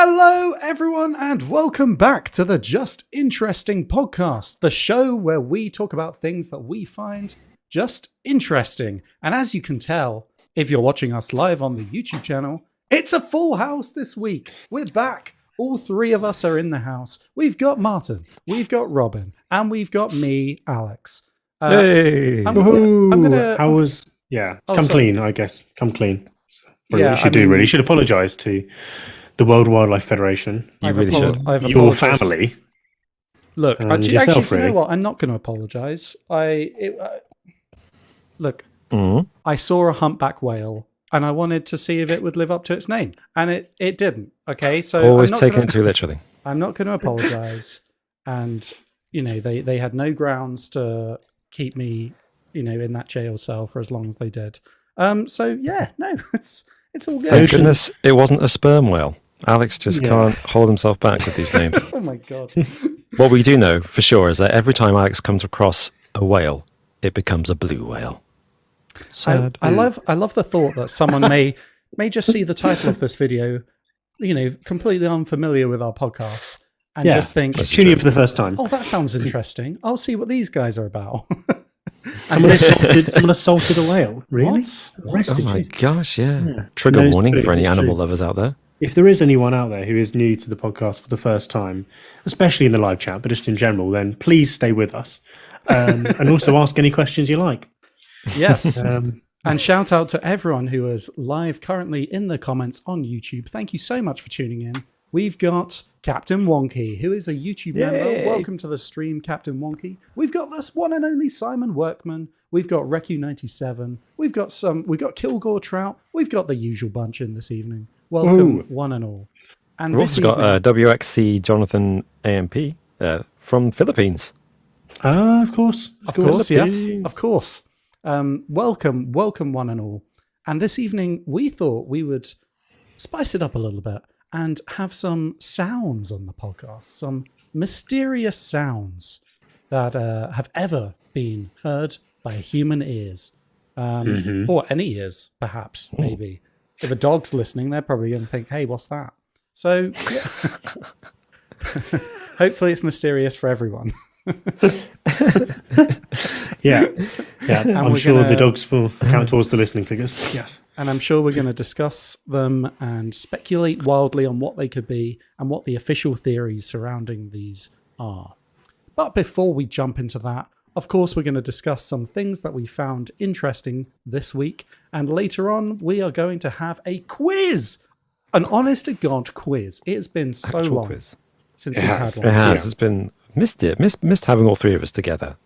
Hello, everyone, and welcome back to the Just Interesting podcast, the show where we talk about things that we find just interesting. And as you can tell, if you're watching us live on the YouTube channel, it's a full house this week. We're back. All three of us are in the house. We've got Martin, we've got Robin, and we've got me, Alex. Hey! I'm gonna. Come clean, I guess. Come clean. You should really. You should apologise to the World Wildlife Federation. You really should. Your family. Look, actually, you know what? I'm not going to apologise. I saw a humpback whale, and I wanted to see if it would live up to its name, and it didn't. Okay, so always taking it too literally. I'm not going to apologise, and they had no grounds to keep me, in that jail cell for as long as they did. It's all good. Thank goodness it wasn't a sperm whale. Alex just can't hold himself back with these names. Oh my god. What we do know for sure is that every time Alex comes across a whale, it becomes a blue whale. I love the thought that someone may just see the title of this video, completely unfamiliar with our podcast, and just think, just tuning in for the first time. Oh, that sounds interesting. I'll see what these guys are about. Someone assaulted a whale. Really? What? Oh my gosh, yeah. Trigger warning for any animal lovers out there. If there is anyone out there who is new to the podcast for the first time, especially in the live chat, but just in general, then please stay with us. And also ask any questions you like. Yes. And shout out to everyone who is live currently in the comments on YouTube. Thank you so much for tuning in. We've got Captain Wonky, who is a YouTube member. Welcome to the stream, Captain Wonky. We've got this one and only Simon Workman. We've got Recu97. We've got Kilgore Trout. We've got the usual bunch in this evening. Welcome, one and all. And we've also got WXC Jonathan AMP from Philippines. Of course. Of course, yes. Of course. Welcome, one and all. And this evening, we thought we would spice it up a little bit and have some sounds on the podcast, some mysterious sounds that have ever been heard by human ears, or any ears, perhaps, maybe. If a dog's listening, they're probably going to think, hey, what's that? So, hopefully it's mysterious for everyone. I'm sure the dogs will count towards the listening figures. Yes. And I'm sure we're going to discuss them and speculate wildly on what they could be and what the official theories surrounding these are. But before we jump into that, of course, we're going to discuss some things that we found interesting this week. And later on, we are going to have a quiz, an honest-to-God quiz. It has been so long since we've had one. It has. It's been missed having all three of us together.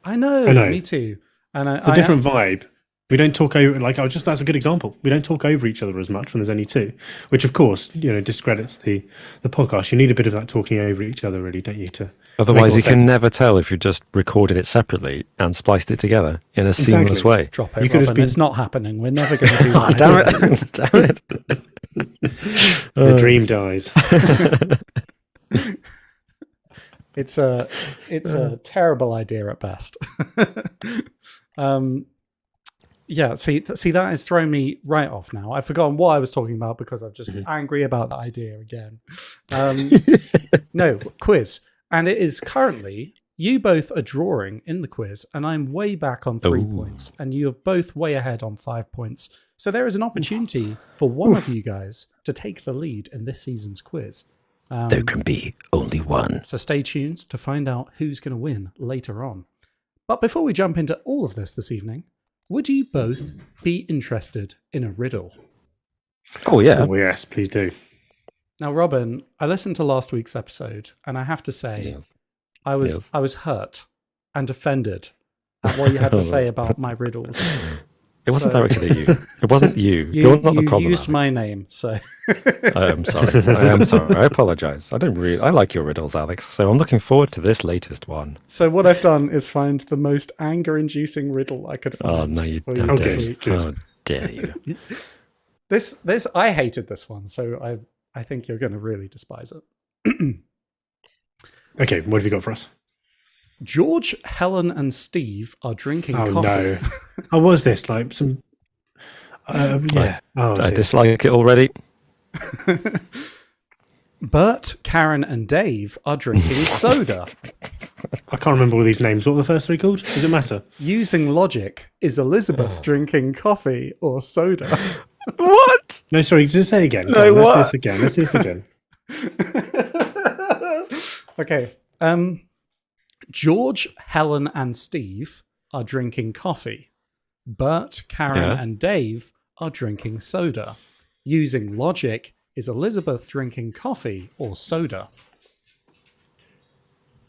I know. Me too. And it's a different vibe. We don't talk over, that's a good example. We don't talk over each other as much when there's only two, which of course, discredits the podcast. You need a bit of that talking over each other, really, don't you? Otherwise, you can never tell if you just recorded it separately and spliced it together in a seamless way. Drop it, Robin. It's not happening. We're never going to do that. Damn it. The dream dies. It's a terrible idea at best. See, that has thrown me right off now. I've forgotten what I was talking about because I'm just angry about the idea again. No, quiz. And it is currently, you both are drawing in the quiz, and I'm way back on 3 points, and you are both way ahead on 5 points. So there is an opportunity for one of you guys to take the lead in this season's quiz. There can be only one. So stay tuned to find out who's going to win later on. But before we jump into all of this evening, would you both be interested in a riddle? Oh, yeah. Oh, yes, please do. Now, Robin, I listened to last week's episode, and I have to say, I was hurt and offended at what you had to say about my riddles. It wasn't directed at you. It wasn't you. You're not the problem. You used my name, so. I am sorry. I apologize. I like your riddles, Alex. So I'm looking forward to this latest one. So what I've done is find the most anger-inducing riddle I could find. Oh no, you don't! How dare you? This I hated this one, so I think you're going to really despise it. Okay, what have you got for us? George, Helen, and Steve are drinking coffee. No. Oh, what was this? Like some... I dislike it already. Bert, Karen, and Dave are drinking soda. I can't remember all these names. What were the first three called? Does it matter? Using logic, is Elizabeth drinking coffee or soda? What? No, sorry, just say it again. No, Go on, what? Let's do this again. Okay. George, Helen, and Steve are drinking coffee. Bert, Karen, and Dave are drinking soda. Using logic, is Elizabeth drinking coffee or soda?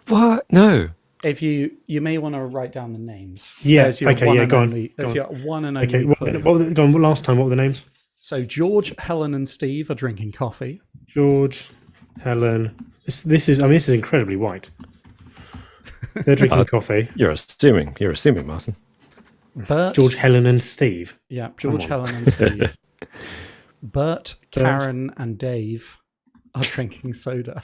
What? No. If you may want to write down the names. Yeah, There's your okay, one yeah, and go on. only- There's your one and only Okay, clue. go on, last time, what were the names? So George, Helen, and Steve are drinking coffee. George, Helen. This is incredibly white. They're drinking coffee. You're assuming, Martin. Bert, George, Helen, and Steve. yeah, George, Helen, and Steve. Bert, Karen, and Dave are drinking soda.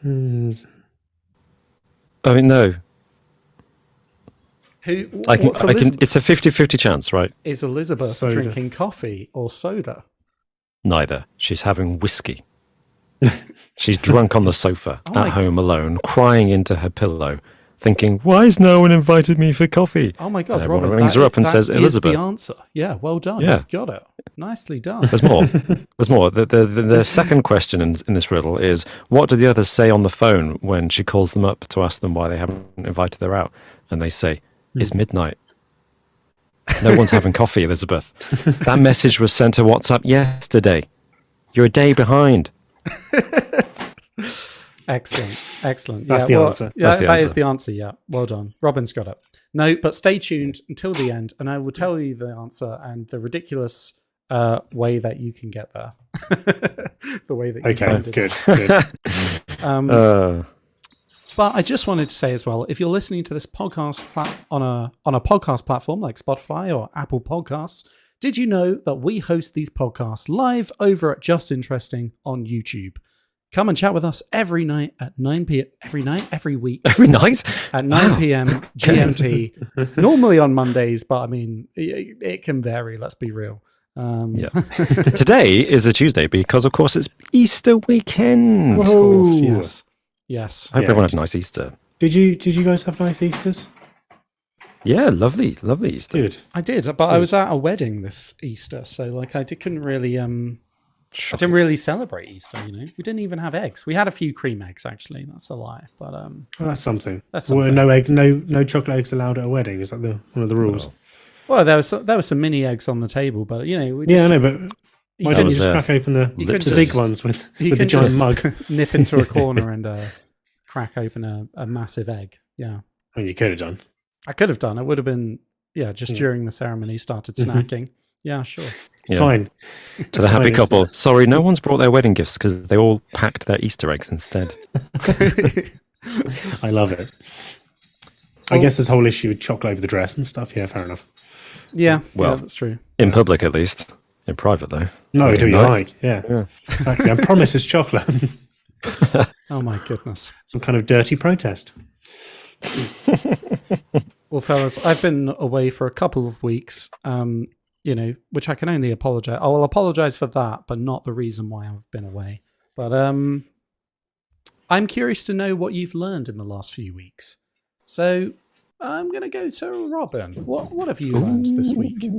Hmm. I mean, no. I can, What's Elizabeth? it's a 50-50 chance, right? Is Elizabeth Soda. drinking coffee or soda? Neither. She's having whiskey. She's drunk on the sofa my at home alone, crying into her pillow, thinking, why has no one invited me for coffee? Oh my God, And everyone Robert! rings her up and that says, is Elizabeth. the answer. Yeah, well done. Yeah. You've got it. Nicely done. There's more. There's more. The second question in this riddle is, what do the others say on the phone when she calls them up to ask them why they haven't invited her out? And they say, it's midnight. No one's having coffee, Elizabeth. That message was sent to WhatsApp yesterday. You're a day behind. Excellent. That's the answer. Yeah, That's the that answer. is the answer. Yeah, well done. Robin's got it. No, but stay tuned until the end, and I will tell you the answer and the ridiculous way that you can get there. The way that you Okay, found it. good. But I just wanted to say as well, if you're listening to this podcast on a podcast platform like Spotify or Apple Podcasts, did you know that we host these podcasts live over at Just Interesting on YouTube? Come and chat with us every night at 9 p.m. Every week Every night? at 9 p.m. GMT. Normally on Mondays, but I mean, it can vary. Let's be real. Yeah. Today is a Tuesday because, of course, it's Easter weekend. Of course, yes. I hope Yeah. everyone had a nice Easter. Did you guys have nice Easters? Yeah, lovely Easter. Good. I did, but I was at a wedding this Easter, so like couldn't really I didn't really celebrate Easter, you know. We didn't even have eggs. We had a few cream eggs, actually. That's a lie, but Well, that's something. That's Were something. no chocolate eggs allowed at a wedding? Is that one of the rules? well, there was some mini eggs on the table, but you know, Yeah, I know, but why couldn't didn't you just crack open the couldn't big just- ones with you the can giant just mug? nip into a corner and crack open a massive egg. Yeah, Oh, you could have done. I could have done. It would have been just during the ceremony started snacking. Yeah, sure. Yeah. Fine. To the happy fine, couple. isn't Sorry, no one's brought their wedding gifts because they all packed their Easter eggs instead. I love it. I guess there's a whole issue with chocolate over the dress and stuff. Yeah, fair enough. Yeah, Well, that's true. In public, at least. In private, though. No, do you no. like? Yeah. Exactly. I promise it's chocolate. Oh my goodness. Some kind of dirty protest. Well, fellas, I've been away for a couple of weeks, you know, which I can only apologize. I will apologize for that, but not the reason why I've been away. But I'm curious to know what you've learned in the last few weeks. So I'm going to go to Robin. What have you learned this week?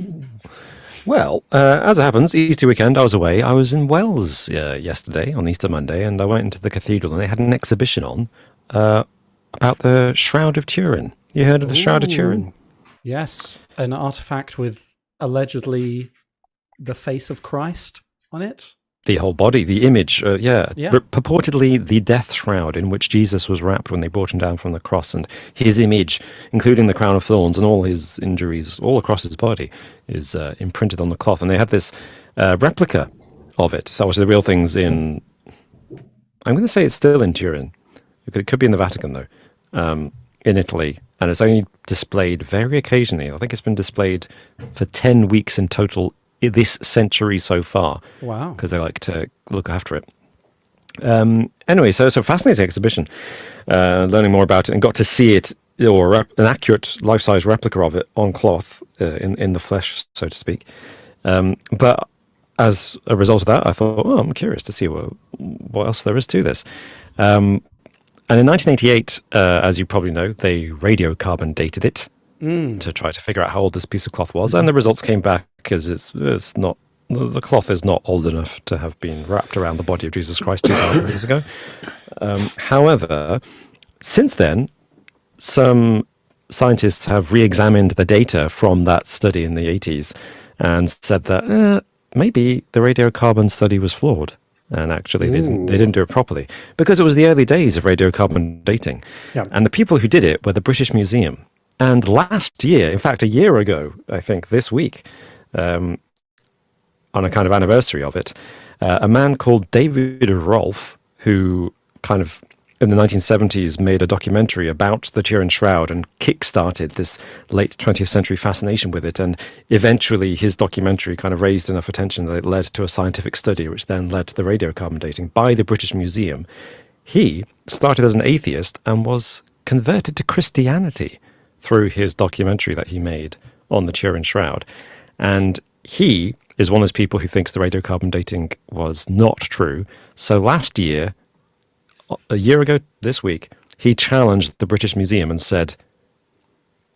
Well, as it happens, Easter weekend, I was away. I was in Wales yesterday, on Easter Monday, and I went into the cathedral, and they had an exhibition on about the Shroud of Turin. You heard of the Shroud of Turin? Yes, an artifact with allegedly the face of Christ on it. The whole body, the image, Yeah. Purportedly the death shroud in which Jesus was wrapped when they brought him down from the cross, and his image, including the crown of thorns and all his injuries all across his body, is imprinted on the cloth. And they had this replica of it. So obviously the real thing's in, I'm going to say it's still in Turin. It could be in the Vatican, though, in Italy. And it's only displayed very occasionally. I think it's been displayed for 10 weeks in total this century so far. Wow. Because they like to look after it. Anyway, so fascinating exhibition. Learning more about it and got to see it, or an accurate life-size replica of it on cloth, in the flesh, so to speak. But as a result of that, I thought, oh, I'm curious to see what else there is to this. And in 1988, as you probably know, they radiocarbon dated it to try to figure out how old this piece of cloth was. And the results came back as it's not, the cloth is not old enough to have been wrapped around the body of Jesus Christ 2,000 years ago. However, since then, some scientists have re-examined the data from that study in the 80s and said that maybe the radiocarbon study was flawed. And actually, they didn't do it properly because it was the early days of radiocarbon dating. Yeah. And the people who did it were the British Museum. And last year, in fact, a year ago, I think this week, on a kind of anniversary of it, a man called David Rolfe, who kind of in the 1970s made a documentary about the Turin Shroud and kick-started this late 20th century fascination with it. And eventually his documentary kind of raised enough attention that it led to a scientific study, which then led to the radiocarbon dating by the British Museum. He started as an atheist and was converted to Christianity through his documentary that he made on the Turin Shroud. And he is one of those people who thinks the radiocarbon dating was not true. So last year, a year ago this week, he challenged the British Museum and said,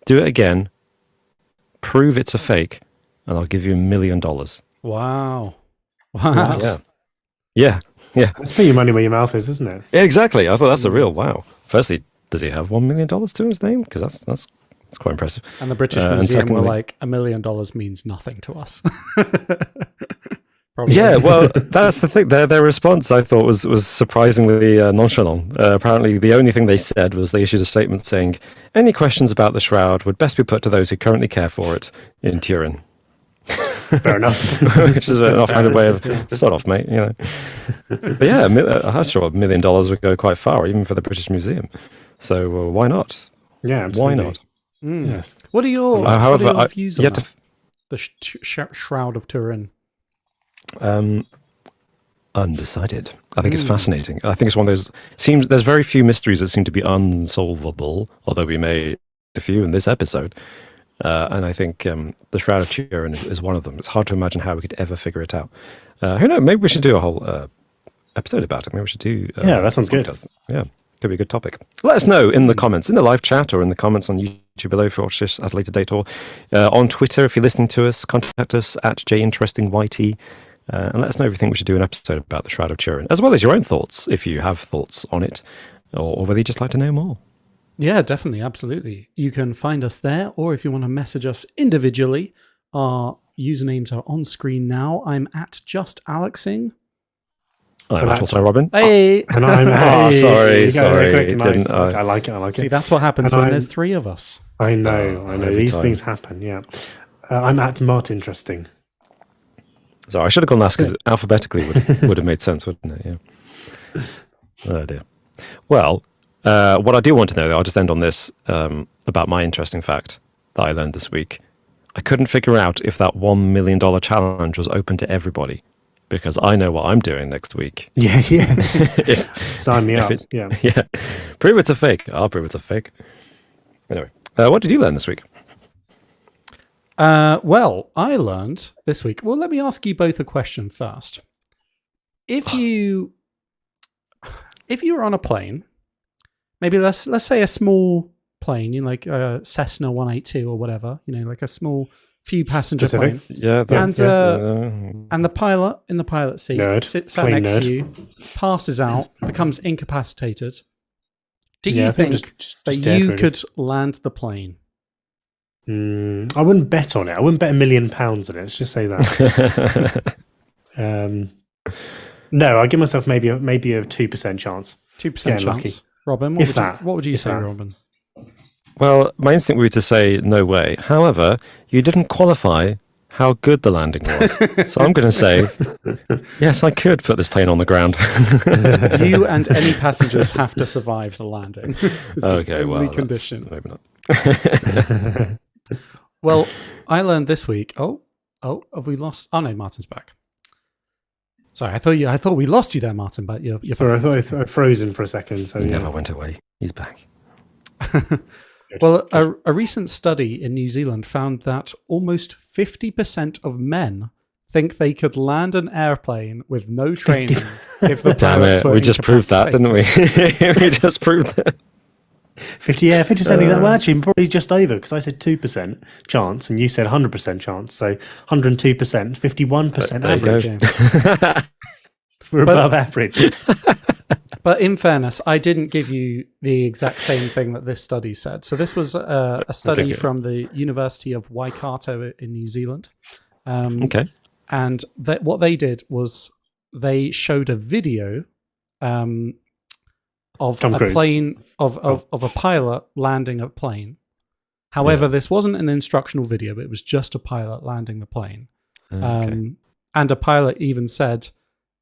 do it again, prove it's a fake, and I'll give you $1 million. Wow. Yeah. Let's put your money where your mouth is, isn't it? Yeah, exactly. I thought that's a real wow. Firstly, does he have $1 million to his name? Because that's quite impressive. And the British Museum were like, $1 million means nothing to us. Probably. Yeah, well, that's the thing. Their response, I thought, was surprisingly nonchalant. Apparently, the only thing they said was they issued a statement saying, any questions about the shroud would best be put to those who currently care for it in Turin. Fair enough. Which is an offhanded way of, sort of, mate, you know. But yeah, I'm sure $1 million would go quite far, even for the British Museum. So why not? Yeah, absolutely. Why not? Yes. What are your, views on that? The Shroud of Turin? Undecided. I think it's fascinating. I think it's one of those. There's very few mysteries that seem to be unsolvable, although we made a few in this episode. And I think the Shroud of Turin is one of them. It's hard to imagine how we could ever figure it out. Who knows? Maybe we should do a whole episode about it. Maybe we should do. Yeah, that sounds good. Yeah, could be a good topic. Let us know in the comments, in the live chat, or in the comments on YouTube below if you watch this at a later date, or on Twitter if you're listening to us. Contact us at JInterestingYT. And let us know if you think we should do an episode about the Shroud of Turin, as well as your own thoughts, if you have thoughts on it, or whether you'd just like to know more. Yeah, definitely, absolutely. You can find us there, or if you want to message us individually, our usernames are on screen now. I'm at JustAlexing. I'm at also Robin. Hey! And I'm sorry. Nice. I like it. See, that's what happens when there's three of us. I know. These things happen, yeah. I'm at Martin Interesting. So I should have gone last because alphabetically would have made sense, wouldn't it? Yeah. Oh dear. Well, what I do want to know, though, I'll just end on this about my interesting fact that I learned this week. I couldn't figure out if that $1 million challenge was open to everybody, because I know what I'm doing next week. Yeah. Sign me up. Yeah. Prove it's a fake. I'll prove it's a fake. Anyway, what did you learn this week? Well, I learned this week. Well, let me ask you both a question first. If you were on a plane, maybe let's say a small plane, like a Cessna 182 or whatever, like a small few passenger plane. Yeah, and the pilot in the pilot seat sits out next to you, passes out, becomes incapacitated. Do you think that you could land the plane? I wouldn't bet on it. I wouldn't bet $1 million on it. Let's just say that. No, I give myself maybe a 2% chance. 2% chance. Lucky. Robin, what would you say, Robin? Well, my instinct would be to say no way. However, you didn't qualify how good the landing was. So I'm going to say, yes, I could put this plane on the ground. You and any passengers have to survive the landing. Okay, well, condition. Maybe not. Well, I learned this week. Oh, have we lost? Oh no, Martin's back. Sorry, I thought we lost you there, Martin. But you're sorry, I thought I frozen for a second. So he never went away. He's back. Well, a recent study in New Zealand found that almost 50% of men think they could land an airplane with no training if the Damn pilots it! were We just proved that, didn't we? We just proved that. 50%. Well, actually, probably just over because I said 2% chance and you said 100% chance. So 102%, 51% There you go. average. We're above average. But in fairness, I didn't give you the exact same thing that this study said. So this was a study Okay. from the University of Waikato in New Zealand. Okay. And what they did was they showed a video of Tom a Cruise. plane, of a pilot landing a plane. However, this wasn't an instructional video, but it was just a pilot landing the plane. Okay. And a pilot even said,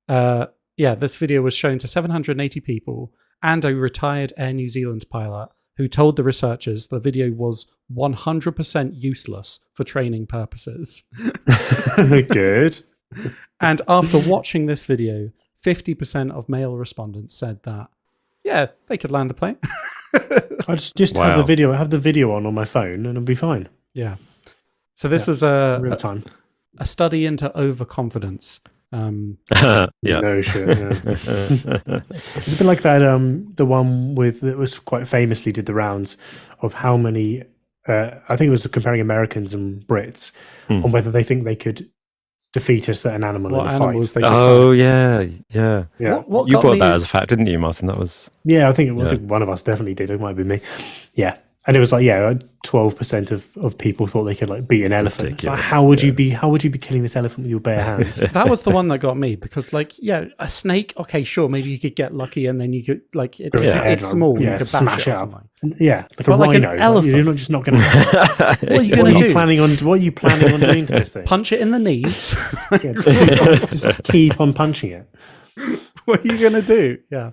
this video was shown to 780 people and a retired Air New Zealand pilot who told the researchers the video was 100% useless for training purposes. Good. And after watching this video, 50% of male respondents said that, yeah, they could land a plane. I just Wow. have the video on my phone and it'll be fine. Yeah. So this was Real time. a study into overconfidence. Yeah. No shit. Yeah. It's a bit like that. The one that was quite famously did the rounds of how many. I think it was comparing Americans and Brits on whether they think they could defeat a certain animal What in a animals fight. they could Oh find. yeah. Yeah, What You got brought me- that as a fact, didn't you, Martin? That was yeah. I think one of us definitely did. It might be me. Yeah, and it was like 12% of people thought they could like beat an elephant. It's like, Ridiculous. how would you be killing this elephant with your bare hands? That was the one that got me because, like, a snake. Okay, sure, maybe you could get lucky, and then you could like it's Yeah. it's small. Yeah, you could smash bash it or it up. something. Yeah, like Well, a like an rhino. elephant. You're not just not going to. What are you What gonna are do? you planning on? What are you planning on doing to this thing? Punch it in the knees. Just keep on punching it. What are you gonna do? Yeah.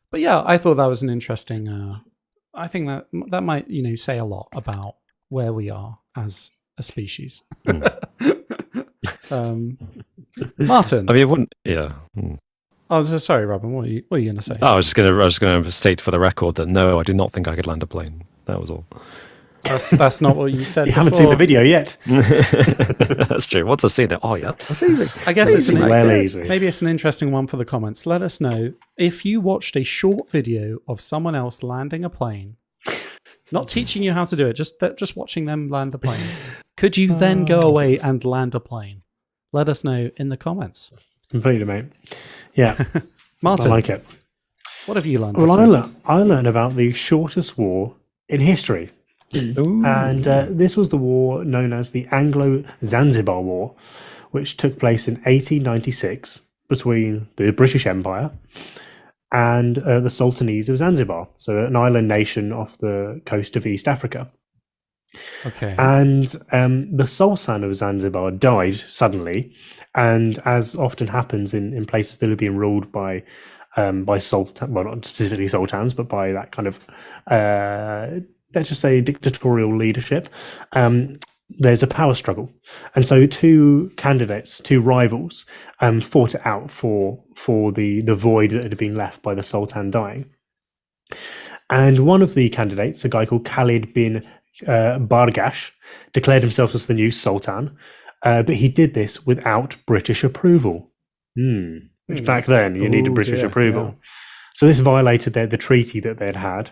But yeah, I thought that was an interesting. I think that might say a lot about where we are as a species. Martin, I mean, it wouldn't. Yeah. oh, sorry, Robin. What are you going to say? I was just gonna state for the record that no, I do not think I could land a plane. That was all. That's not what you said. You haven't seen the before. video yet. That's true. Once I've seen it, oh yeah, that's easy. I guess it's Easy. maybe it's an interesting one for the comments. Let us know if you watched a short video of someone else landing a plane, not teaching you how to do it, just watching them land a plane. Could you then go away and land a plane? Let us know in the comments. Completely, mate. Yeah, Martin, I like it. what have you learned? Well, this week? I learned about the shortest war in history. And this was the war known as the Anglo-Zanzibar War, which took place in 1896 between the British Empire and the Sultanate of Zanzibar, so an island nation off the coast of East Africa. Okay. And the Sultan of Zanzibar died suddenly, and as often happens in places that have been ruled by sultan, well, not specifically sultans, but by that kind of let's just say dictatorial leadership, there's a power struggle. And so two rivals, fought it out for the void that had been left by the Sultan dying. And one of the candidates, a guy called Khalid bin Bargash, declared himself as the new Sultan, but he did this without British approval. Which back then, you needed British approval. yeah. So this violated the treaty that they'd had.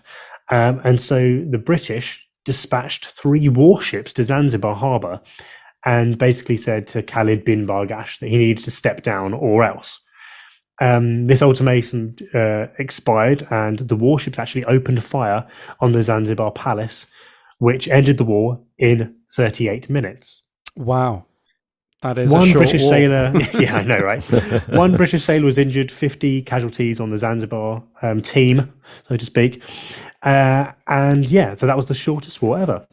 And so the British dispatched 3 warships to Zanzibar harbour and basically said to Khalid bin Bargash that he needed to step down or else. This ultimatum expired, and the warships actually opened fire on the Zanzibar palace, which ended the war in 38 minutes. Wow. That is One a short British war. sailor, yeah, I know, right? One British sailor was injured, 50 casualties on the Zanzibar team, so to speak. And yeah, so that was the shortest war ever.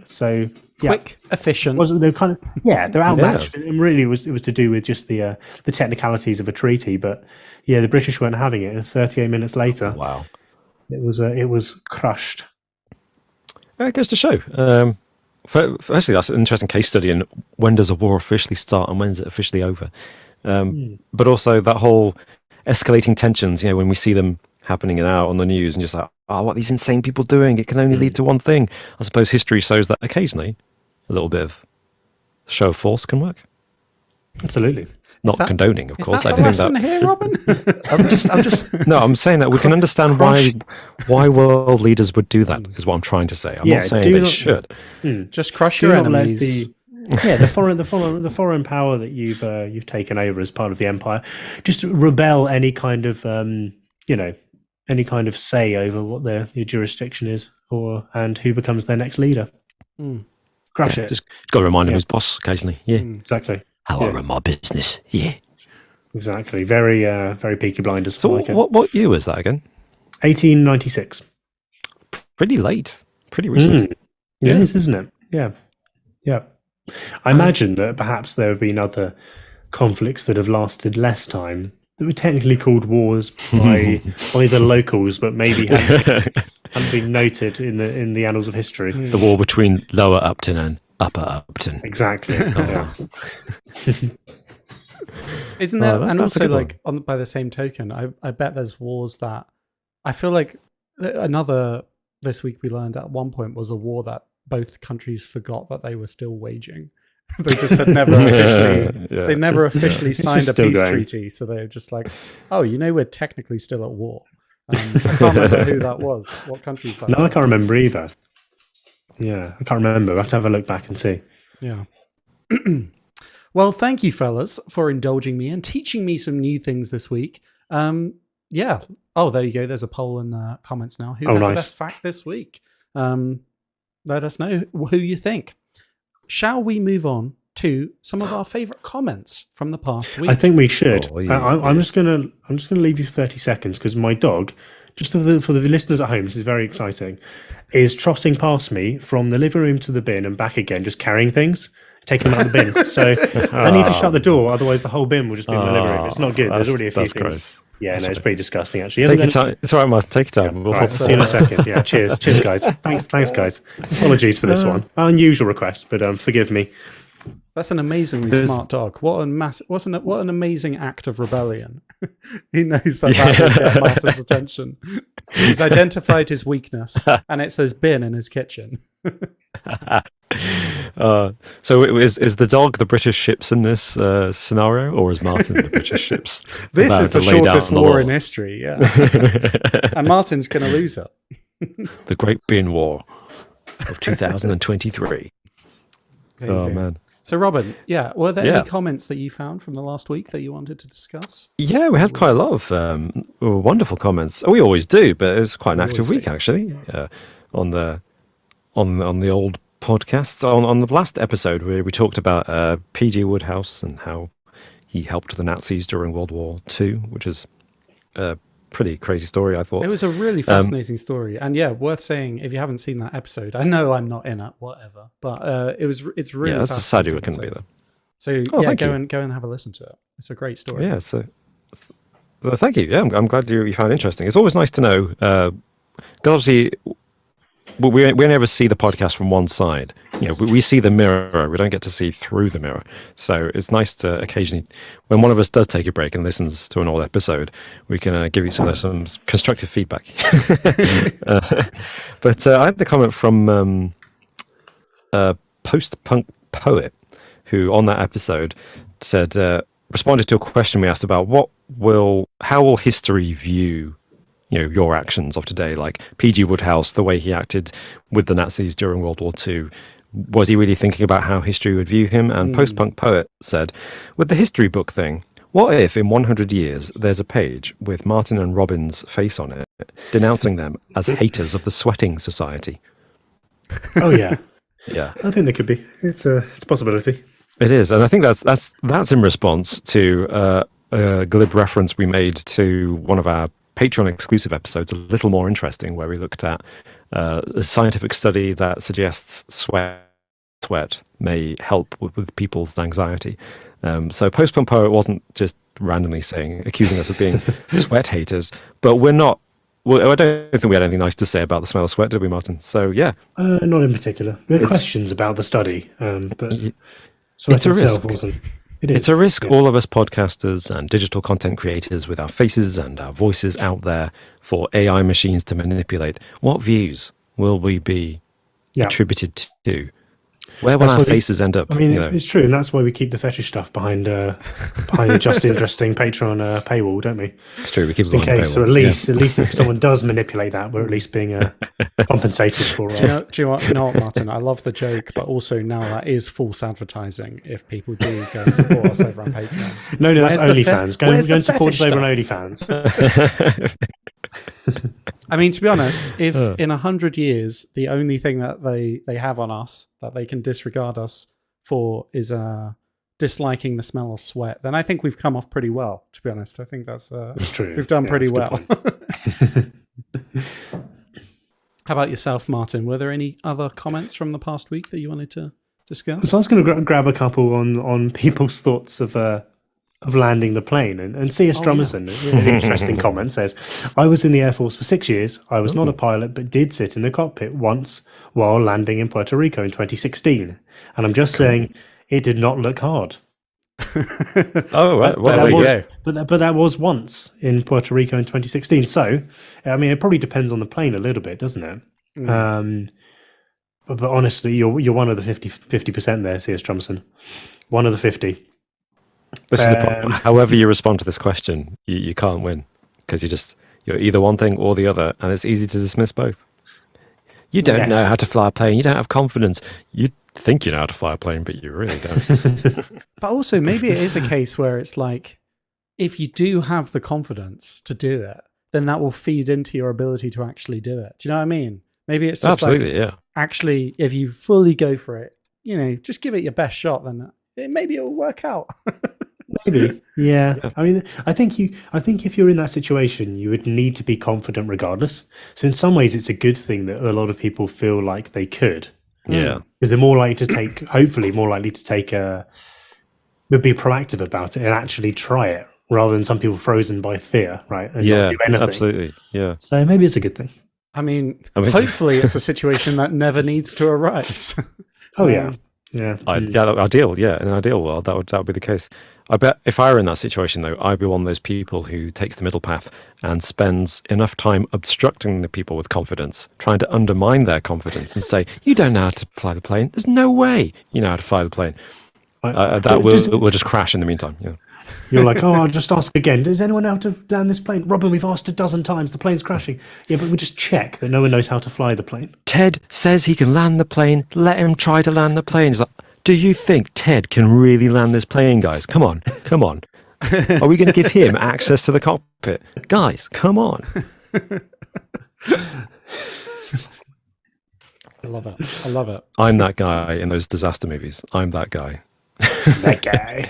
So yeah, Quick, efficient. they're kind of they're outmatched, and really it was to do with just the technicalities of a treaty. But yeah, the British weren't having it. And 38 minutes later, Wow. it was crushed. It goes to show. Firstly, that's an interesting case study. And when does a war officially start, and when's it officially over? But also that whole escalating tensions. When we see them happening now on the news, and just like, oh, what are these insane people doing? It can only lead to one thing. I suppose history shows that occasionally a little bit of show of force can work. Absolutely. Not condoning, of course. Is that the lesson here, Robin? I'm saying that we can understand why world leaders would do that, is what I'm trying to say. I'm not saying they should. Just crush your enemies. The foreign power that you've taken over as part of the empire, just rebel any kind of any kind of say over what your jurisdiction is, and who becomes their next leader. Crush it. Just got to remind him who's boss occasionally. Yeah, exactly. How I run my business. Yeah, exactly. Very very Peaky Blinders. So what year was that again? 1896. Pretty late. Pretty recent. It is, isn't it? Yeah. I imagine that perhaps there have been other conflicts that have lasted less time that were technically called wars by the locals, but maybe hadn't been noted in the annals of history. The war between Lower Upton and Upper Upton. Exactly. Yeah. Isn't there? And also, like, by the same token, I bet there's wars that I feel like another this week we learned at one point was a war that both countries forgot that they were still waging. They just had never officially they never officially signed a peace treaty, so they were just like, oh, we're technically still at war. I can't remember who that was, what countries that was. I can't remember either. Yeah, I can't remember. I'll have to have a look back and see. Yeah. Well, thank you, fellas, for indulging me and teaching me some new things this week. Yeah. Oh, there you go. There's a poll in the comments now. Who had the best fact this week? Let us know who you think. Shall we move on to some of our favourite comments from the past week? I think we should. I'm just gonna leave you 30 seconds because my dog, just for the listeners at home, this is very exciting, is trotting past me from the living room to the bin and back again, just carrying things, taking them out of the bin. So I need to shut the door, otherwise the whole bin will just be in the living room. It's not good. There's already a few things. Gross. Yeah, it's pretty disgusting, actually. Take your time. It's all right, Martin. Take your time. All right, see you in a second. Yeah, cheers, guys. Thanks, guys. Apologies for this one. Unusual request, but forgive me. That's an amazingly smart dog. What an amazing act of rebellion. He knows that will get Martin's attention. He's identified his weakness, and it says bin in his kitchen. So is the dog the British ships in this scenario, or is Martin the British ships? This is the shortest war in history, yeah. And Martin's going to lose it. The Great Bin War of 2023. Oh, man. So, Robin, were there any comments that you found from the last week that you wanted to discuss? Yeah, we had quite a lot of wonderful comments. We always do, but it was quite an active week, actually, on the old podcasts. On the last episode, where we talked about P.G. Wodehouse and how he helped the Nazis during World War II, which is a pretty crazy story, I thought. It was a really fascinating story, and worth saying if you haven't seen that episode. I know I'm not in it, whatever, but it's really that's a sad you couldn't be there. So go and have a listen to it. It's a great story. Yeah, so well, thank you. Yeah, I'm glad you found it interesting. It's always nice to know. 'Cause obviously, we only ever see the podcast from one side. We see the mirror. We don't get to see through the mirror. So it's nice to occasionally, when one of us does take a break and listens to an old episode, we can give each other some constructive feedback. But I had the comment from Post-Punk Poet, who on that episode said, responded to a question we asked about how will history view your actions of today, like P.G. Wodehouse, the way he acted with the Nazis during World War II. Was he really thinking about how history would view him? And Post-Punk Poet said, with the history book thing, what if in 100 years there's a page with Martin and Robin's face on it, denouncing them as haters of the Sweating Society? Oh, yeah. Yeah. I think there could be. It's a possibility. It is. And I think that's in response to a glib reference we made to one of our Patreon exclusive episodes, A Little More Interesting, where we looked at a scientific study that suggests sweat may help with people's anxiety. So Post-Punk Poet wasn't just randomly accusing us of being sweat haters, but we're not. Well, I don't think we had anything nice to say about the smell of sweat, did we, Martin? So yeah, not in particular. We had questions about the study, but it's a risk. It's a risk all of us podcasters and digital content creators with our faces and our voices out there for AI machines to manipulate. What views will we be attributed to? Where will That's our why we- faces end up? I mean, you know? it's true, and that's why we keep the fetish stuff behind a just interesting Patreon paywall, don't we? It's true. We keep Just in it behind the case, or paywall. at least if someone does manipulate that, we're at least being compensated for. Do you know what, Martin? I love the joke, but also now that is false advertising if people do go and support us over on Patreon. No, that's Where's the OnlyFans. Go where's the and support us fetish over on stuff? OnlyFans. I mean, to be honest, if in 100 years the only thing that they have on us that they can disregard us for is disliking the smell of sweat, then I think we've come off pretty well. To be honest, I think that's true. We've done pretty that's a well. good point. How about yourself, Martin? Were there any other comments from the past week that you wanted to discuss? So I was going to grab a couple on people's thoughts of landing the plane, and C.S. Drummerson, an interesting comment, says, "I was in the Air Force for 6 years. I was not a pilot, but did sit in the cockpit once while landing in Puerto Rico in 2016. And I'm just saying, it did not look hard." Oh, right. Well, that there you was, go. but that was once in Puerto Rico in 2016. So, I mean, it probably depends on the plane a little bit, doesn't it? But honestly, you're one of the 50% there, C.S. Drummerson. One of the 50. This is the problem. However you respond to this question, you can't win because you're either one thing or the other, and it's easy to dismiss both. You don't know how to fly a plane. You don't have confidence. You think you know how to fly a plane, but you really don't. But also, maybe it is a case where it's like, if you do have the confidence to do it, then that will feed into your ability to actually do it. Do you know what I mean? Maybe it's just Absolutely, yeah. Actually, if you fully go for it, just give it your best shot, then maybe it will work out. Maybe, yeah. I mean, I think if you're in that situation, you would need to be confident regardless. So in some ways, it's a good thing that a lot of people feel like they could. Yeah. Because they're more likely to take, hopefully, would be proactive about it and actually try it, rather than some people frozen by fear, right? And not do anything. Absolutely, yeah. So maybe it's a good thing. I mean, hopefully, it's a situation that never needs to arise. Oh yeah, yeah. Ideal, yeah. In an ideal world, that would be the case. I bet if I were in that situation, though, I'd be one of those people who takes the middle path and spends enough time obstructing the people with confidence, trying to undermine their confidence and say, "You don't know how to fly the plane. There's no way you know how to fly the plane." That will just crash in the meantime. Yeah. You're like, "Oh, I'll just ask again. Does anyone know how to land this plane? Robin, we've asked 12 times. The plane's crashing." Yeah, but we just check that no one knows how to fly the plane. Ted says he can land the plane. Let him try to land the plane. He's like, do you think Ted can really land this plane, guys? Come on. Are we going to give him access to the cockpit? Guys, come on. I love it. I'm that guy in those disaster movies. I'm that guy. That guy.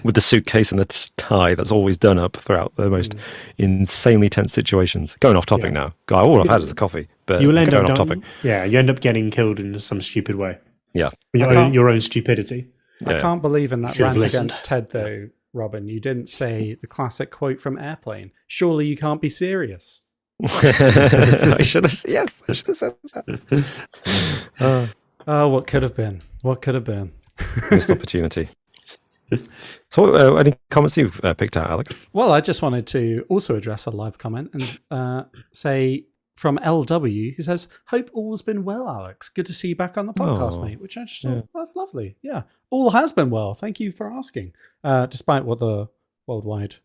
With the suitcase and the tie that's always done up throughout the most insanely tense situations. Going off topic now. God, all I've had is a coffee, but You will end going up off topic. Yeah, you end up getting killed in some stupid way. Yeah. Your own stupidity. I can't believe in that Should have rant listened. against Ted, though, Robin. You didn't say the classic quote from Airplane. Surely you can't be serious. I should have. Yes, I should have said that. Oh, what could have been? What could have been? Missed opportunity. So, any comments you've picked out, Alex? Well, I just wanted to also address a live comment and say from LW, he says, "Hope all's been well, Alex. Good to see you back on the podcast, mate." Which I just thought, that's lovely. Yeah, all has been well. Thank you for asking. Despite what the worldwide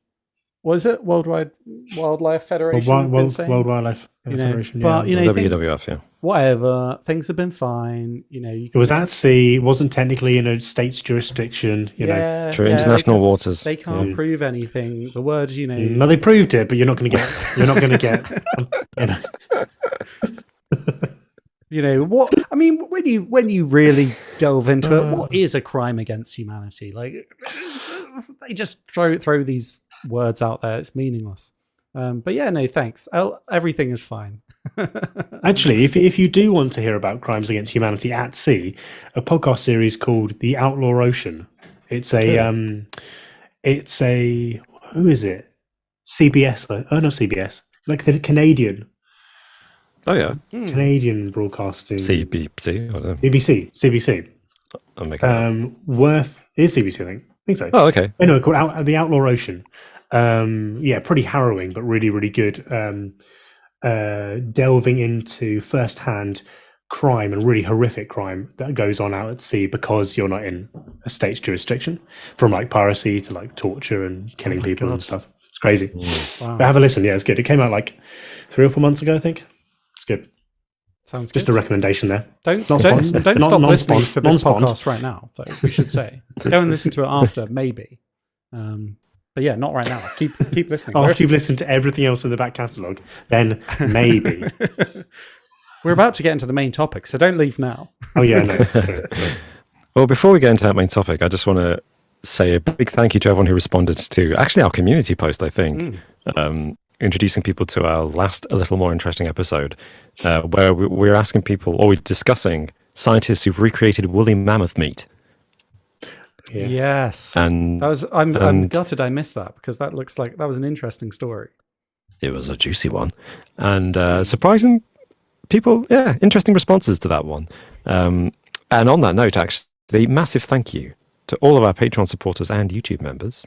Wildlife Federation been saying? World Wildlife Federation. But WWF, yeah. whatever, things have been fine. It was at sea. It wasn't technically in a state's jurisdiction. You know, True, international waters. They can't prove anything. The words, No, they proved it, but you're not going to get. You're not going to get. What I mean, when you really delve into it, what is a crime against humanity? Like, they just throw these words out there. It's meaningless. But yeah, no, thanks. Everything is fine. Actually, if you do want to hear about crimes against humanity at sea, a podcast series called The Outlaw Ocean. It's a who is it? CBS? Oh, not CBS. Like the Canadian. Oh yeah, Canadian broadcasting. CBC. I don't know. CBC. I'm making is CBC, I think so. Oh, okay. No, called The Outlaw Ocean. Pretty harrowing, but really, really good. Delving into firsthand crime and really horrific crime that goes on out at sea because you're not in a state's jurisdiction, from like piracy to like torture and killing people and stuff. It's crazy. Wow. But have a listen. Yeah, it's good. It came out like 3 or 4 months ago, I think. It's good. Sounds Just good. a recommendation there. Don't Not stop spon- listening non- to this non-spon- podcast right now, though, we should say. Go and listen to it after, maybe. But yeah, not right now. Keep listening. After you've listened to everything else in the back catalogue, then maybe. We're about to get into the main topic, so don't leave now. Oh, yeah, no. Well, before we get into that main topic, I just want to say a big thank you to everyone who responded to actually our community post, I think, introducing people to our last A Little More Interesting episode, where we're asking people, or we're discussing scientists who've recreated woolly mammoth meat. Yes. And I'm gutted I missed that, because that looks like that was an interesting story. it was a juicy one. And surprising people, interesting responses to that one. And on that note, actually, massive thank you to all of our Patreon supporters and YouTube members.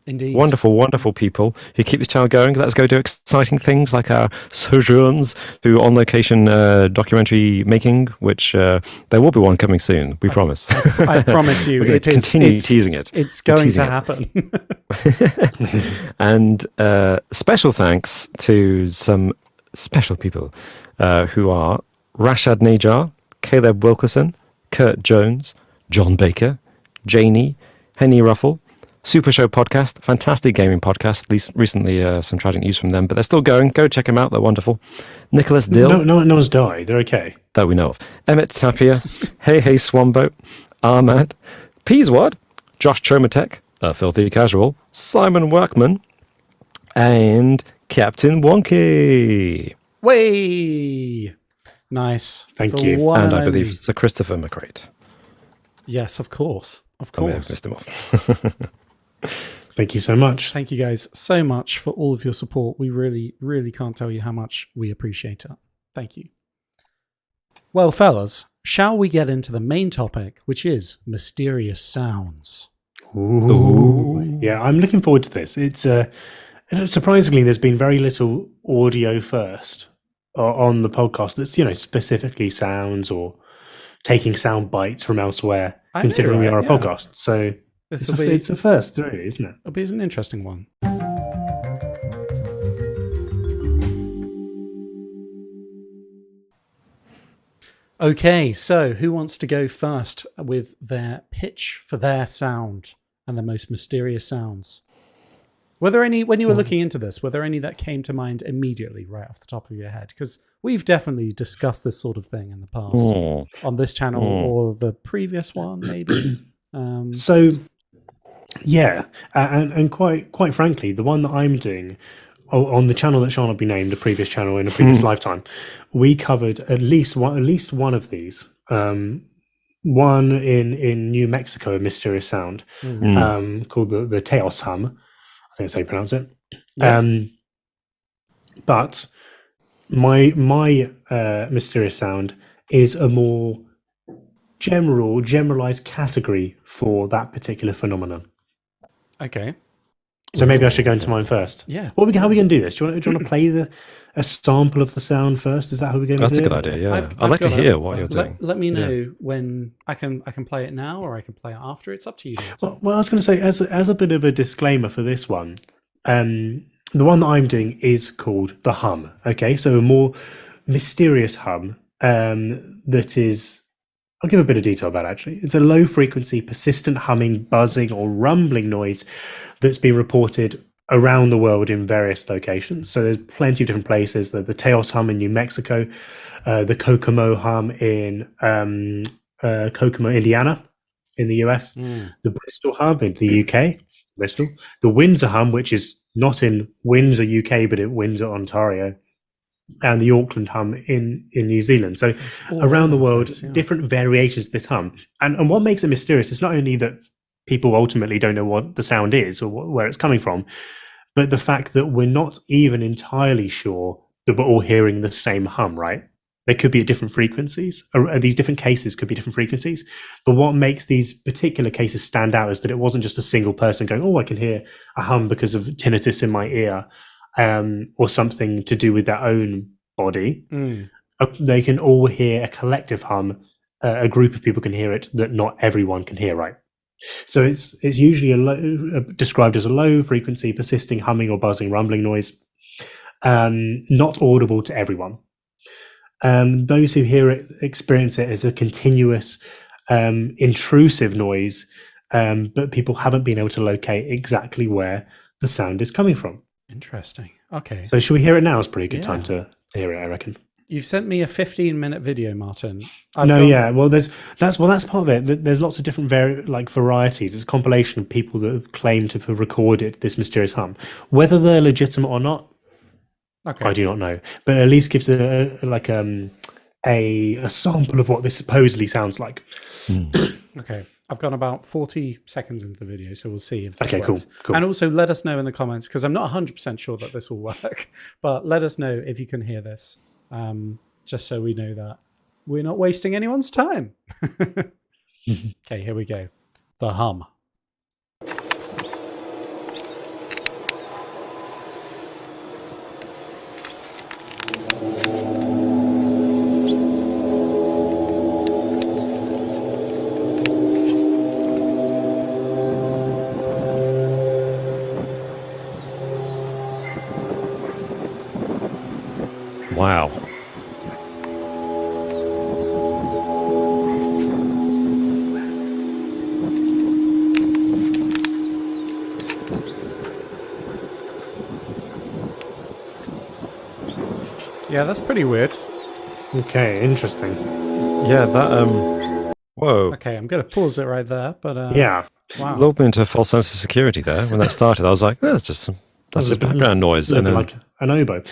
Indeed. Wonderful, wonderful people who keep this channel going. Let's go do exciting things like our sojourns through on-location documentary making, which there will be one coming soon, we promise. I promise you, We're going to continue teasing it. It's going to happen. And special thanks to some special people who are Rashad Najar, Caleb Wilkerson, Kurt Jones, John Baker, Janie, Henny Ruffle, Super Show Podcast, fantastic gaming podcast. At least recently some tragic news from them, but they're still going. Go check them out. They're wonderful. Nicholas Dill. No one's died. They're okay. That we know of. Emmett Tapia, Hey Swamboat, Ahmad, Peaswad, Josh Chomatek, Filthy Casual, Simon Workman, and Captain Wonky. Way! Nice. Thank you. And I believe Sir Christopher McCrate. Yes, of course. Of I may have course. missed him off. Thank you so much. Thank you guys so much for all of your support. We really, really can't tell you how much we appreciate it. Thank you. Well, fellas, shall we get into the main topic, which is mysterious sounds? Ooh. Yeah, I'm looking forward to this. It's surprisingly, there's been very little audio first on the podcast that's, specifically sounds or taking sound bites from elsewhere, considering we are a podcast. So it's a first, really, isn't it? It'll be an interesting one. Okay, so who wants to go first with their pitch for their sound and the most mysterious sounds? Were there any, when you were looking into this, were there any that came to mind immediately right off the top of your head? Because we've definitely discussed this sort of thing in the past on this channel or the previous one, maybe. So, yeah, and quite frankly, the one that I'm doing on the channel that shall not be named, a previous channel in a previous lifetime, we covered at least one of these. One in New Mexico, a mysterious sound called the Teos hum. I think that's how you pronounce it. Yeah. But my mysterious sound is a more generalized category for that particular phenomenon. Okay. So maybe I should go into mine first. Yeah. How are we going to do this? Do you want to play a sample of the sound first? Is that how we're going to do it? That's a good idea, yeah. I'd like to hear what you're doing. Let me know when I can play it now or I can play it after. It's up to you. Well, I was going to say, as a bit of a disclaimer for this one, the one that I'm doing is called the hum. Okay, so a more mysterious hum that is... I'll give a bit of detail about it, actually. It's a low-frequency, persistent humming, buzzing, or rumbling noise that's been reported around the world in various locations. So there's plenty of different places. The Teos hum in New Mexico, the Kokomo hum in Kokomo, Indiana, in the US, the Bristol hum in the UK, Bristol, the Windsor hum, which is not in Windsor, UK, but in Windsor, Ontario, and the Auckland hum in New Zealand. So around the world, different variations of this hum. And what makes it mysterious is not only that people ultimately don't know what the sound is or where it's coming from, but the fact that we're not even entirely sure that we're all hearing the same hum, right? They could be at different frequencies, or these different cases could be different frequencies. But what makes these particular cases stand out is that it wasn't just a single person going, oh, I can hear a hum because of tinnitus in my ear, or something to do with their own body. they can all hear a collective hum. A group of people can hear it that not everyone can hear, right? So it's usually described as a low frequency, persisting humming or buzzing, rumbling noise, not audible to everyone. Those who hear it experience it as a continuous, intrusive noise, but people haven't been able to locate exactly where the sound is coming from. Interesting. Okay. So should we hear it now? It's a pretty good Yeah. time to hear it, I reckon. You've sent me a 15-minute video, Martin. Well, that's part of it. There's lots of different varieties. It's a compilation of people that have claimed to have recorded this mysterious hum. Whether they're legitimate or not, I do not know. But at least gives a sample of what this supposedly sounds like. Okay. I've gone about 40 seconds into the video, so we'll see if this Okay, works. cool. And also let us know in the comments, because I'm not 100% sure that this will work, but let us know if you can hear this, just so we know that we're not wasting anyone's time. Okay, here we go. The hum. Wow. Yeah, that's pretty weird. Okay, interesting. Yeah, that whoa. Okay, I'm going to pause it right there, but Yeah. wow. Lulled me into a false sense of security there. When that started, I was like, that's just background noise. And then like an oboe.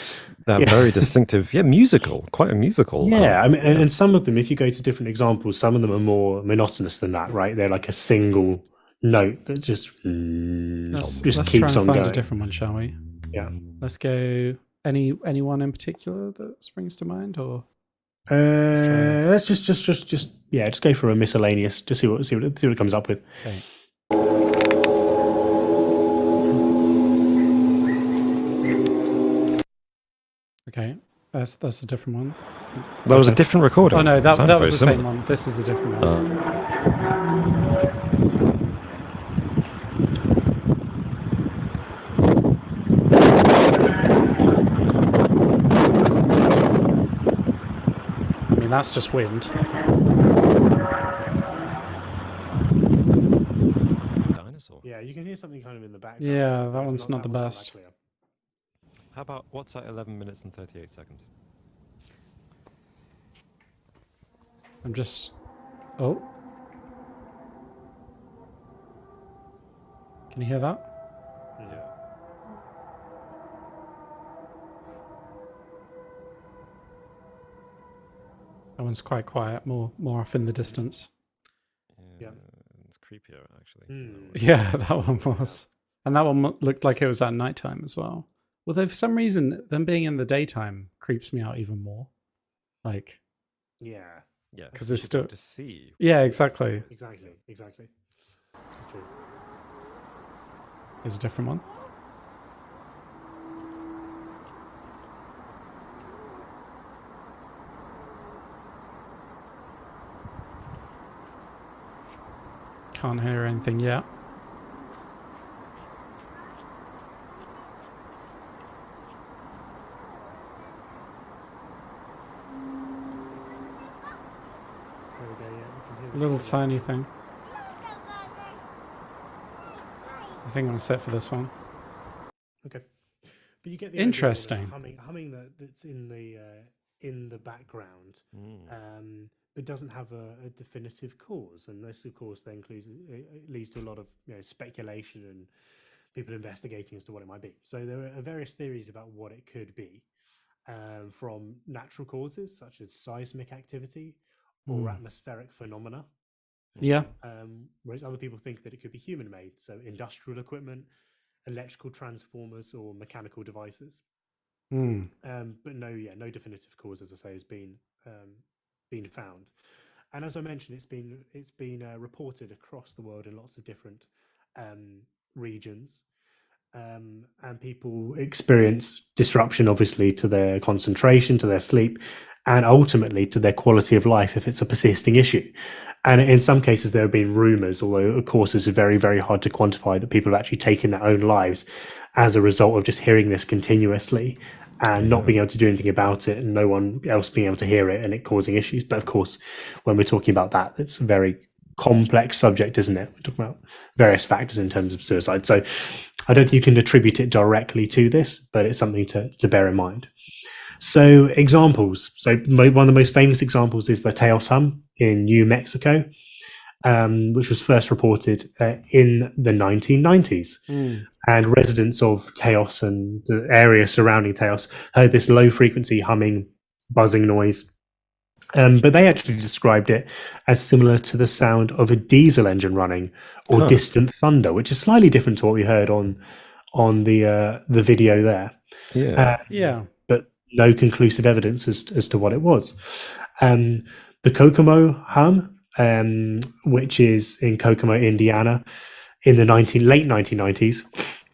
that very distinctive, musical, quite a musical. Yeah, I mean, and some of them, if you go to different examples, some of them are more monotonous than that, right? They're like a single note that just Let's keeps try and on find going. a different one, shall we? Yeah. Let's go. Anyone in particular that springs to mind, or Let's just go for a miscellaneous. Just see what it comes up with. okay. Okay, that's a different one. That was a different recording. Oh no, that was very the similar. same one. This is a different one. I mean, that's just wind. Dinosaur. Yeah, you can hear something kind of in the background. Yeah, that but one's not the that best. clear. How about what's that? 11 minutes and 38 seconds. I'm just. Oh. Can you hear that? Yeah. That one's quite quiet, more off in the distance. Yeah. It's creepier, actually. Yeah, that one was. And that one looked like it was at nighttime as well. Although for some reason, them being in the daytime creeps me out even more. Like, Yeah. Yeah, 'Cause it's still- to see. yeah, exactly. Exactly. That's true. Here's a different one. Can't hear anything yet. There we go. Yeah, you can hear the Little sound. tiny thing. I think I'm gonna set for this one. Okay. But you get the Interesting. idea, humming that's in the background, but doesn't have a definitive cause, and this, of course, then leads to a lot of speculation and people investigating as to what it might be. So there are various theories about what it could be, from natural causes such as seismic activity or atmospheric phenomena. Yeah. Whereas other people think that it could be human-made, so industrial equipment, electrical transformers, or mechanical devices. But no definitive cause, as I say, has been found. And as I mentioned, it's been reported across the world in lots of different regions, and people experience disruption, obviously, to their concentration, to their sleep, and ultimately to their quality of life if it's a persisting issue. And in some cases, there have been rumors, although of course it's very, very hard to quantify, that people have actually taken their own lives as a result of just hearing this continuously and not being able to do anything about it, and no one else being able to hear it, and it causing issues. But of course, when we're talking about that, it's a very complex subject, isn't it? We're talking about various factors in terms of suicide. So I don't think you can attribute it directly to this, but it's something to bear in mind. So examples. So one of the most famous examples is the Taos hum in New Mexico, which was first reported in the 1990s. And residents of Taos and the area surrounding Taos heard this low frequency humming, buzzing noise. But they actually described it as similar to the sound of a diesel engine running or distant thunder, which is slightly different to what we heard on the video there. But no conclusive evidence as to what it was. The Kokomo hum, which is in Kokomo, Indiana, in the late 1990s.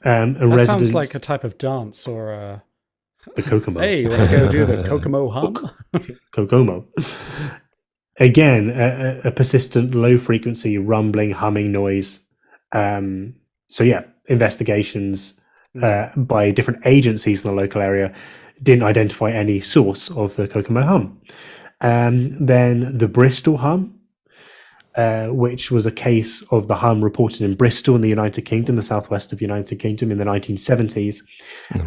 That sounds like a type of dance or the Kokomo. Hey, you want to go do the Kokomo hum? Kokomo. Again, a persistent low frequency rumbling, humming noise. So yeah, investigations by different agencies in the local area didn't identify any source of the Kokomo hum. Then the Bristol hum, which was a case of the hum reported in Bristol in the United Kingdom, the southwest of the United Kingdom in the 1970s.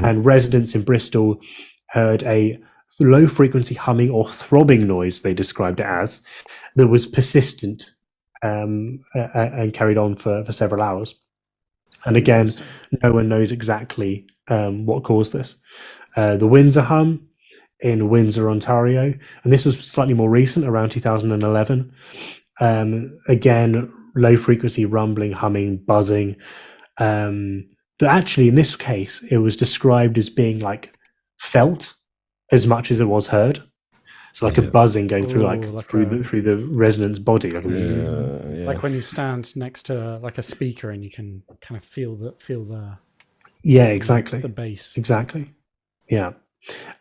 And residents in Bristol heard a low frequency humming or throbbing noise, they described it as, that was persistent and carried on for several hours. And again, no one knows exactly what caused this. The Windsor hum in Windsor, Ontario, and this was slightly more recent, around 2011. Again, low frequency rumbling, humming, buzzing. But actually, in this case, it was described as being like felt as much as it was heard. So like a buzzing going through through the resonant's body, like when you stand next to like a speaker and you can kind of feel the exactly the bass. Exactly. Yeah.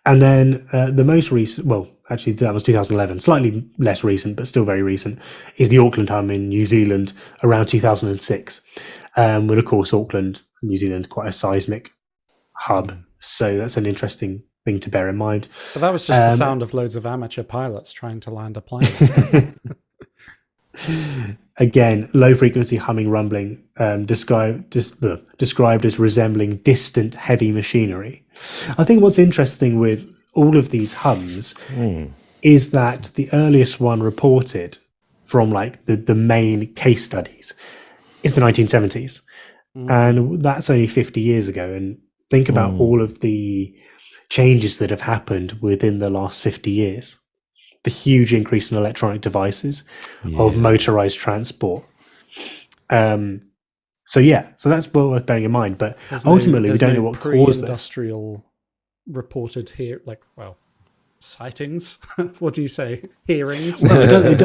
And then the most recent, well, actually that was 2011, slightly less recent, but still very recent, is the Auckland hum in New Zealand around 2006. But of course, Auckland, New Zealand, quite a seismic hub. So that's an interesting thing to bear in mind. But that was just the sound of loads of amateur pilots trying to land a plane. Again, low frequency humming, rumbling, described as resembling distant heavy machinery. I think what's interesting with all of these hums is that the earliest one reported from like the main case studies is the 1970s. And that's only 50 years ago. And think about all of the changes that have happened within the last 50 years. The huge increase in electronic devices, of motorized transport. So that's worth bearing in mind. But ultimately, we don't know what caused this. Industrial reported here, sightings. What do you say? Hearings. Well, it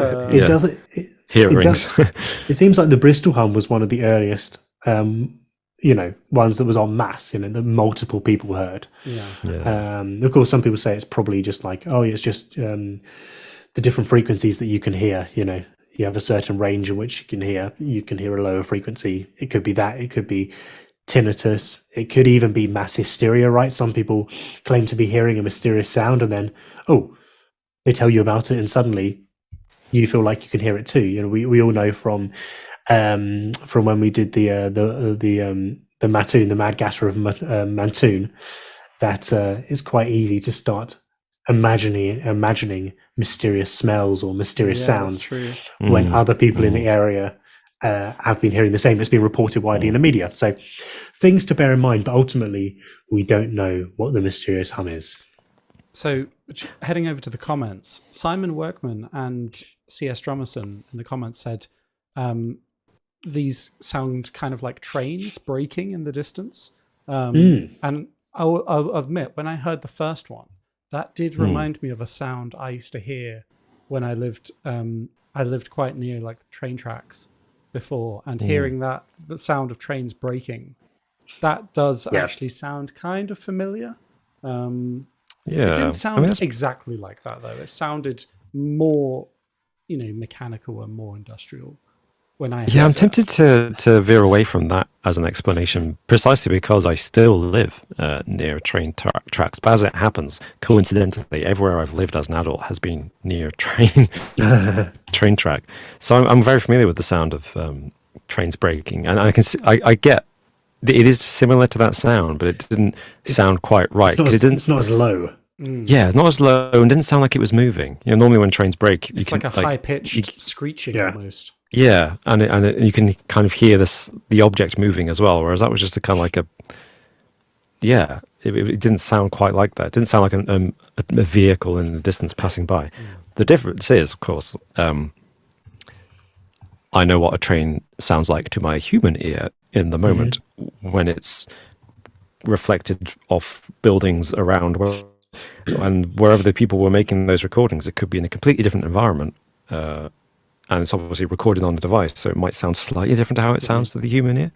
doesn't. Hearings. It seems like the Bristol hum was one of the earliest. Ones that was en masse, that multiple people heard. Of course, some people say it's probably just like, it's just the different frequencies that you can hear. You have a certain range in which you can hear a lower frequency. It could be that. It could be tinnitus. It could even be mass hysteria, right? Some people claim to be hearing a mysterious sound, and then they tell you about it, and suddenly you feel like you can hear it too. We all know from when we did the Mattoon, the Mad Gatter of Mantoon, that it's quite easy to start imagining mysterious smells or mysterious sounds when other people in the area have been hearing the same. It's been reported widely in the media. So things to bear in mind, but ultimately we don't know what the mysterious hum is. So heading over to the comments, Simon Workman and C.S. Drummerson in the comments said, these sound kind of like trains braking in the distance. And I'll admit, when I heard the first one, that did remind me of a sound I used to hear when I lived quite near like the train tracks before, and hearing the sound of trains braking, that does actually sound kind of familiar. Yeah, It didn't I mean, sound that's exactly like that, though. It sounded more, mechanical and more industrial when I Yeah, heard I'm it. tempted to veer away from that as an explanation, precisely because I still live near train tracks. But as it happens, coincidentally, everywhere I've lived as an adult has been near train track. So I'm very familiar with the sound of trains braking, and I can see, I get it is similar to that sound, but it didn't sound quite right because it didn't. It's not as low. Yeah, it's not as low and didn't sound like it was moving. Normally when trains brake, you It's can like a high-pitched screeching almost. yeah, and you can kind of hear the object moving as well. Whereas that was just a kind of like it didn't sound quite like that. It didn't sound like a vehicle in the distance passing by. The difference is, of course, I know what a train sounds like to my human ear in the moment when it's reflected off buildings around and wherever the people were making those recordings. It could be in a completely different environment. And it's obviously recorded on a device, so it might sound slightly different to how it sounds to the human ear.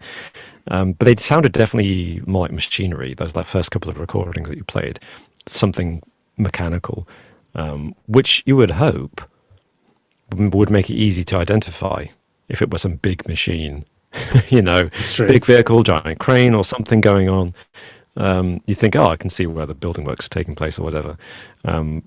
But they sounded definitely more like machinery. Those first couple of recordings that you played, something mechanical, which you would hope would make it easy to identify if it was some big machine, big vehicle, giant crane, or something going on. You think, I can see where the building work's taking place or whatever. Can't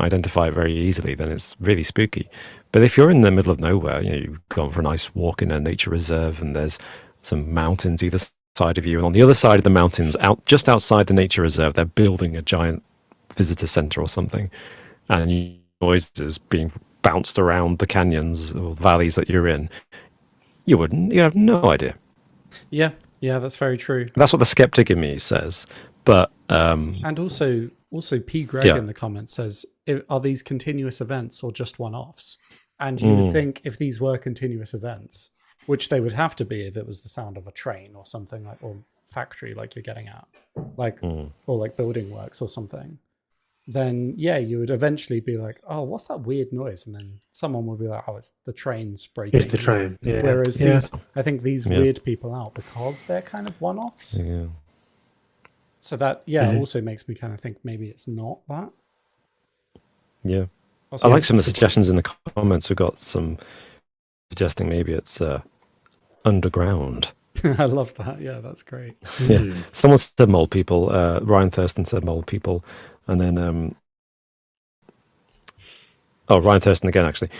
identify it very easily, then it's really spooky. But if you're in the middle of nowhere, you've gone for a nice walk in a nature reserve and there's some mountains either side of you, and on the other side of the mountains, just outside the nature reserve, they're building a giant visitor center or something, and noises being bounced around the canyons or valleys that you're in, you have no idea. Yeah, that's very true. That's what the skeptic in me says. But and also P. Greg in the comments says, are these continuous events or just one-offs? And you would think if these were continuous events, which they would have to be if it was the sound of a train or something like, or factory like you're getting at, or like building works or something, then you would eventually be like, oh, what's that weird noise? And then someone would be like, oh, it's the train's braking. It's the train. Yeah. Whereas I think these weird people out because they're kind of one-offs. Yeah. So that, also makes me kind of think maybe it's not that. Yeah. Also, I like some of the suggestions in the comments. We've got some suggesting maybe it's underground. I love that. Yeah, that's great. Yeah. Someone said mole people. Ryan Thurston said mole people. And then, Ryan Thurston again, actually,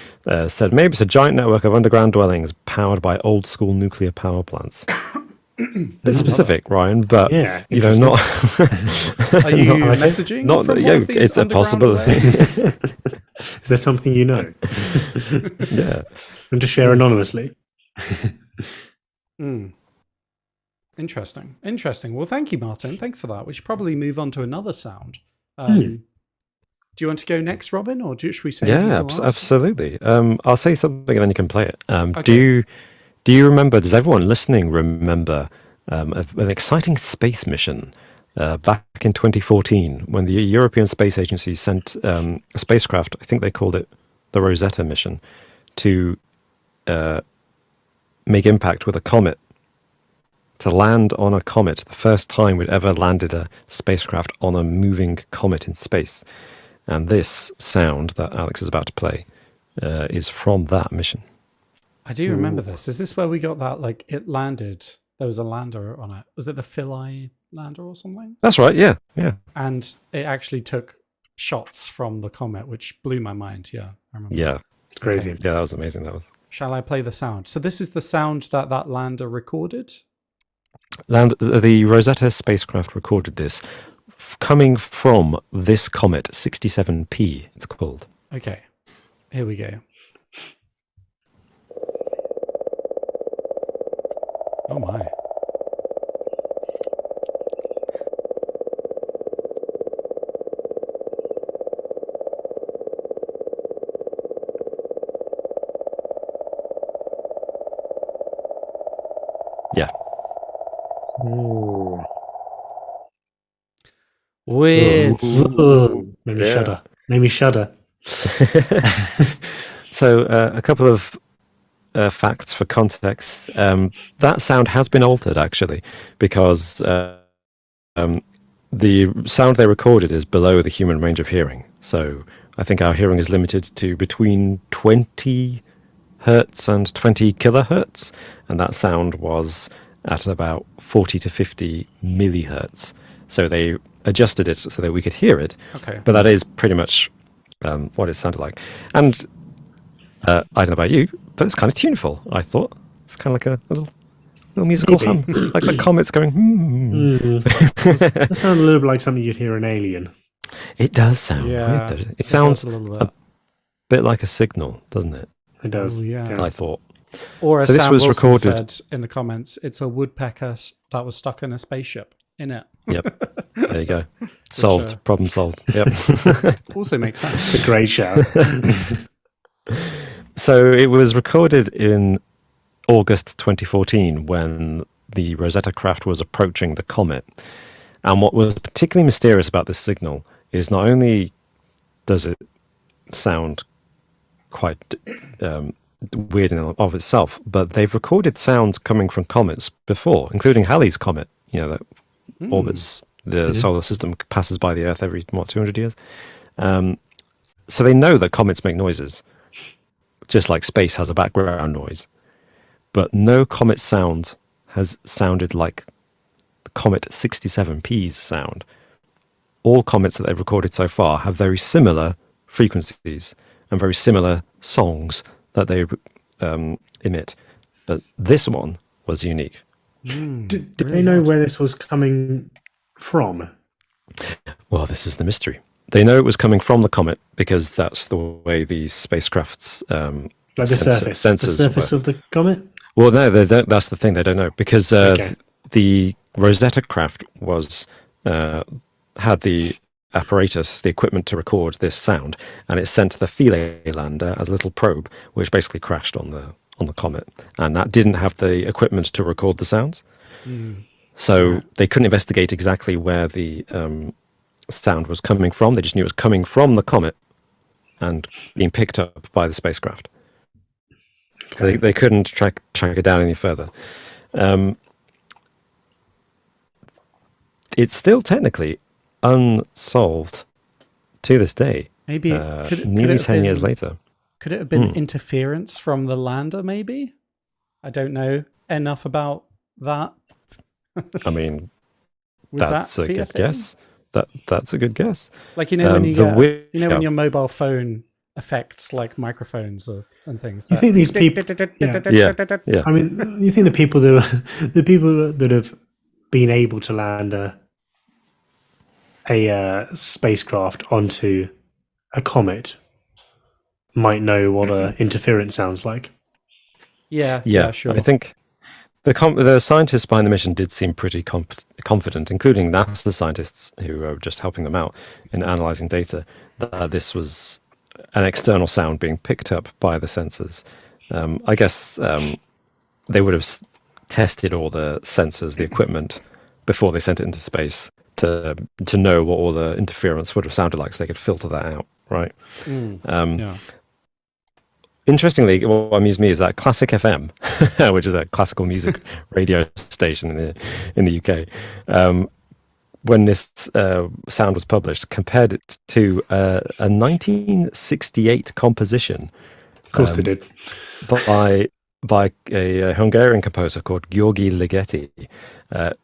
said maybe it's a giant network of underground dwellings powered by old school nuclear power plants. Bit specific, Ryan, but not. Are you messaging? Not from one of these it's a possibility. Is there something you know? Yeah, and to share anonymously. Interesting. Well, thank you, Martin. Thanks for that. We should probably move on to another sound. Do you want to go next, Robin, or should we say? Yeah, absolutely. I'll say something and then you can play it. Okay. Do you remember? Does everyone listening remember an exciting space mission back in 2014 when the European Space Agency sent a spacecraft? I think they called it the Rosetta mission to make impact with a comet. To land on a comet, the first time we'd ever landed a spacecraft on a moving comet in space. And this sound that Alex is about to play is from that mission. I do remember this. Is this where we got that, like, it landed, there was a lander on it. Was it the Philae lander or something? That's right, yeah. And it actually took shots from the comet, which blew my mind. Yeah, I remember. Yeah. Crazy. Okay. Yeah, that was amazing. That was. Shall I play the sound? So this is the sound that lander recorded? The Rosetta spacecraft recorded this coming from this comet, 67P, it's called. Okay, here we go. Oh my. Yeah. Ooh. Weird. Ooh. Made me shudder. So a couple of facts for context. That sound has been altered, actually, because the sound they recorded is below the human range of hearing. So I think our hearing is limited to between 20 hertz and 20 kilohertz, and that sound was at about 40 to 50 millihertz. So they adjusted it so that we could hear it. Okay. But that is pretty much what it sounded like. And I don't know about you, but it's kind of tuneful, I thought. It's kind of like a little musical hum, like the comets going. That sounds a little bit like something you'd hear an alien. It does sound weird, though. It sounds a little bit. bit like a signal, doesn't it? It does. Oh, yeah. I thought. Or as So this Sam was Wilson recorded- said in the comments, it's a woodpecker that was stuck in a spaceship. In it. Yep. There you go. Solved. Problem solved. Yep. Also makes sense. It's a great show. So it was recorded in August 2014 when the Rosetta craft was approaching the comet. And what was particularly mysterious about this signal is not only does it sound quite weird in and of itself, but they've recorded sounds coming from comets before, including Halley's comet, that orbits the solar system, passes by the Earth every, 200 years. So they know that comets make noises, just like space has a background noise. But no comet sound has sounded like the Comet 67P's sound. All comets that they've recorded so far have very similar frequencies and very similar songs that they emit. But this one was unique. Did they know where this was coming from? Well, this is the mystery. They know it was coming from the comet because that's the way these spacecrafts Like the surface of the comet? Well, no, they don't. That's the thing, they don't know because the Rosetta craft was had the apparatus, the equipment to record this sound, and it sent the Philae lander as a little probe, which basically crashed on the comet, and that didn't have the equipment to record the sounds. So they couldn't investigate exactly where the sound was coming from. They just knew it was coming from the comet and being picked up by the spacecraft. So they couldn't track it down any further. It's still technically unsolved to this day. Maybe nearly 10 years later. Could it have been interference from the lander, maybe? I don't know enough about that. I mean, Would that's that a be good thing? guess. That's a good guess. Like, when you the get, when your mobile phone affects like microphones and things. You think these people? Yeah. I mean, you think the people that have been able to land a spacecraft onto a comet might know what interference sounds like. Yeah, sure. I think the scientists behind the mission did seem pretty confident, including NASA scientists who were just helping them out in analyzing data, that this was an external sound being picked up by the sensors. I guess they would have tested all the sensors, the equipment, before they sent it into space to know what all the interference would have sounded like, so they could filter that out, right? Yeah. Interestingly, what amused me is that Classic FM, which is a classical music radio station in the UK, when this sound was published, compared it to a 1968 composition. Of course they did. By a Hungarian composer called György Ligeti,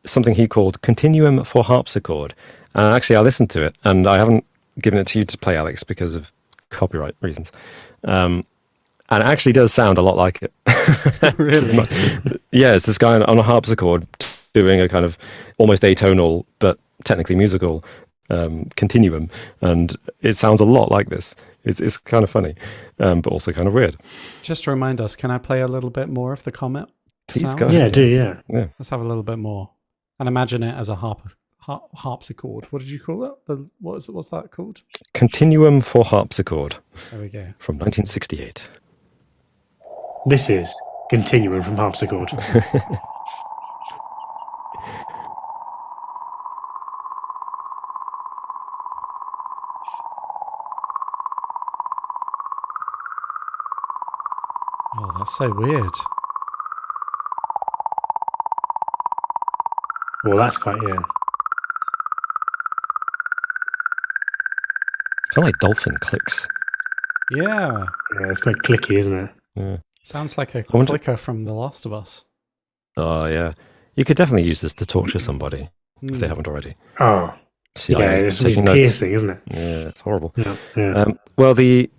something he called Continuum for Harpsichord. And actually, I listened to it, and I haven't given it to you to play, Alex, because of copyright reasons. And it actually does sound a lot like it. Really? Yeah, it's this guy on a harpsichord doing a kind of almost atonal, but technically musical continuum. And it sounds a lot like this. It's kind of funny, but also kind of weird. Just to remind us, can I play a little bit more of the comet? Please sound? go ahead. Yeah, do, yeah. Let's have a little bit more. And imagine it as a harpsichord. What did you call it? What's that called? Continuum for Harpsichord There we go. from 1968. This is Continuing from Harpsichord. Oh, that's so weird. Well, that's quite, yeah. Kind of like dolphin clicks. Yeah. Yeah, it's quite clicky, isn't it? Yeah. Sounds like a wonder- clicker from The Last of Us. Oh, yeah. You could definitely use this to torture somebody if they Mm. haven't already. Oh, CIA yeah, it's really taking notes. piercing, isn't it? Yeah, it's horrible. Yeah. Well, the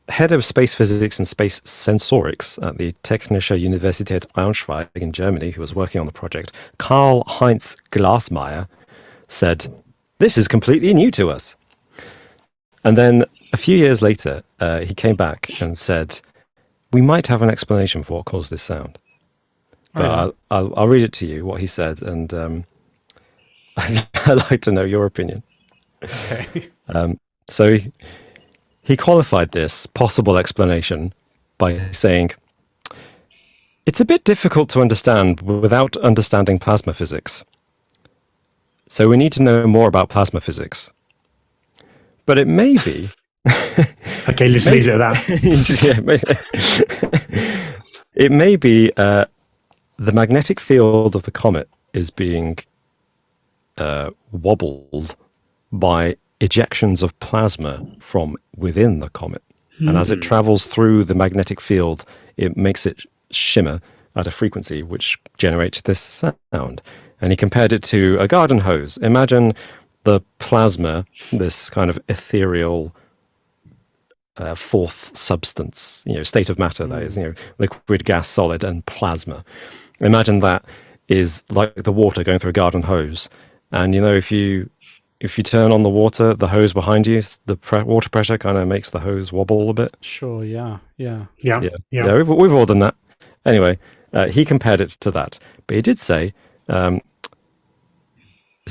head of space physics and space sensorics at the Technische Universität Braunschweig in Germany, who was working on the project, Karl-Heinz Glasmeier, said, "This is completely new to us." And then a few years later, he came back and said, "We might have an explanation for what caused this sound." But I'll read it to you, what he said, and I'd like to know your opinion. Okay. So he qualified this possible explanation by saying, "It's a bit difficult to understand without understanding plasma physics. So we need to know more about plasma physics. But it may be..." Okay, let's leave it at that. It may be the magnetic field of the comet is being wobbled by ejections of plasma from within the comet. And as it travels through the magnetic field, it makes it shimmer at a frequency which generates this sound. And he compared it to a garden hose. Imagine the plasma, this kind of ethereal fourth substance, state of matter, that is, liquid, gas, solid, and plasma. Imagine that is like the water going through a garden hose. And, if you turn on the water, the hose behind you, the water pressure kind of makes the hose wobble a bit. Sure, yeah. Yeah. We've all done that. Anyway, he compared it to that. But he did say it's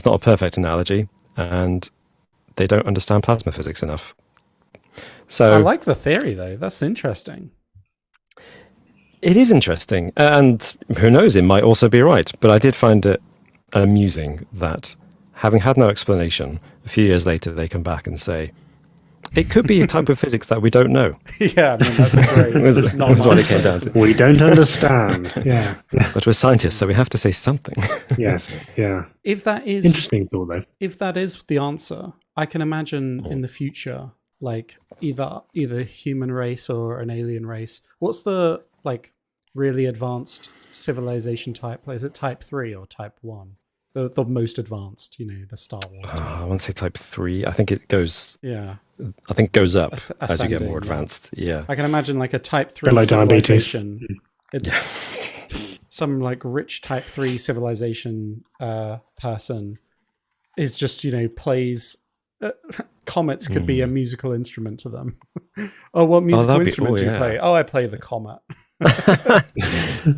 not a perfect analogy, and they don't understand plasma physics enough. So I like the theory, though. That's interesting. It is interesting. And who knows, it might also be right. But I did find it amusing that, having had no explanation, a few years later they come back and say, it could be a type of physics that we don't know. Yeah, I mean, that's a great... That's what it came down to. We don't understand. Yeah. But we're scientists, so we have to say something. Yes, yeah. If that is... Interesting thought, though. If that is the answer, I can imagine in the future, like, either human race or an alien race. What's the, really advanced civilization type? Is it type 3 or type 1? The most advanced, the Star Wars type. I want to say type 3. I think it goes... Yeah. I think it goes up as you get more Ascending, advanced. Yeah. I can imagine a type 3 Below civilization. diabetes. It's some rich type 3 civilization person is just, plays... comets could be a musical instrument to them. Oh, what musical instrument do you play? Oh, I play the comet.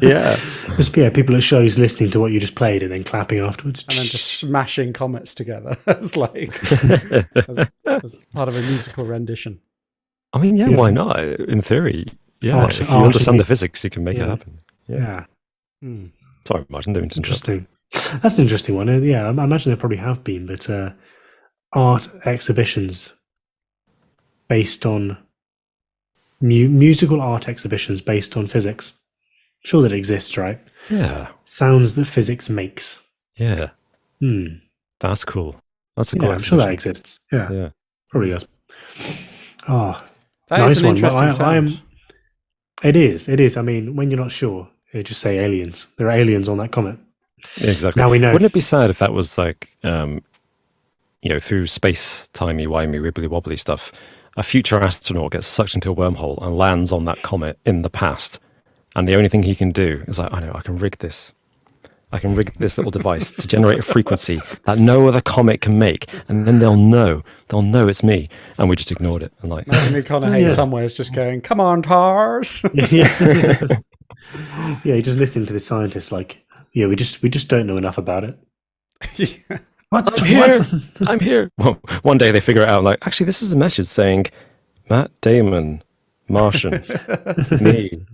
Yeah. Just people at shows listening to what you just played and then clapping afterwards. And then just smashing comets together as as part of a musical rendition. I mean, why not? In theory, yeah. If you understand the physics, you can make it happen. Yeah. Sorry, Martin, don't interesting. That's an interesting one. Yeah, I imagine there probably have been, but art exhibitions based on musical art exhibitions based on physics. Sure that exists, right? Yeah. Sounds that physics makes. Yeah. That's cool. That's a cool. Yeah, I'm sure that exists. Yeah. Probably does. Oh, that nice is an one. interesting sound. It is. I mean, when you're not sure, you just say aliens. There are aliens on that comet. Yeah, exactly. Now we know. Wouldn't it be sad if that was through space-timey, wimey, wibbly-wobbly stuff, a future astronaut gets sucked into a wormhole and lands on that comet in the past, and the only thing he can do is I know, I can rig this. I can rig this little device to generate a frequency that no other comet can make, and then they'll know it's me, and we just ignored it. And Matthew McConaughey somewhere is just going, "Come on, TARS!" Yeah, you're just listening to the scientists we just don't know enough about it. Yeah. I'm here. Well, one day they figure it out, actually, this is a message saying, Matt Damon, Martian, me,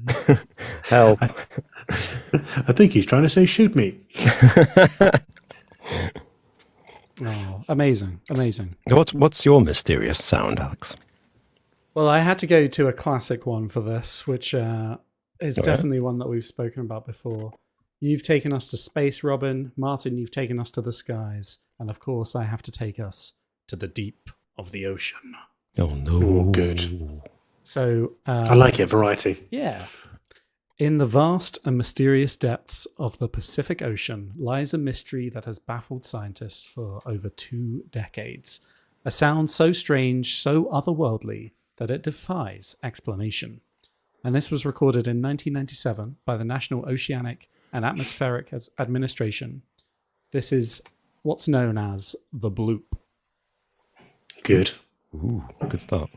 help. I think he's trying to say, shoot me. Oh, amazing. What's your mysterious sound, Alex? Well, I had to go to a classic one for this, which is definitely one that we've spoken about before. You've taken us to space, Robin. Martin, you've taken us to the skies. And of course, I have to take us to the deep of the ocean. Oh no! Oh, good. So I like it, variety. yeah. In the vast and mysterious depths of the Pacific Ocean lies a mystery that has baffled scientists for over 2 decades. A sound so strange, so otherworldly, that it defies explanation. And this was recorded in 1997 by the National Oceanic and Atmospheric Administration. This is what's known as the bloop. Good. Ooh, good start.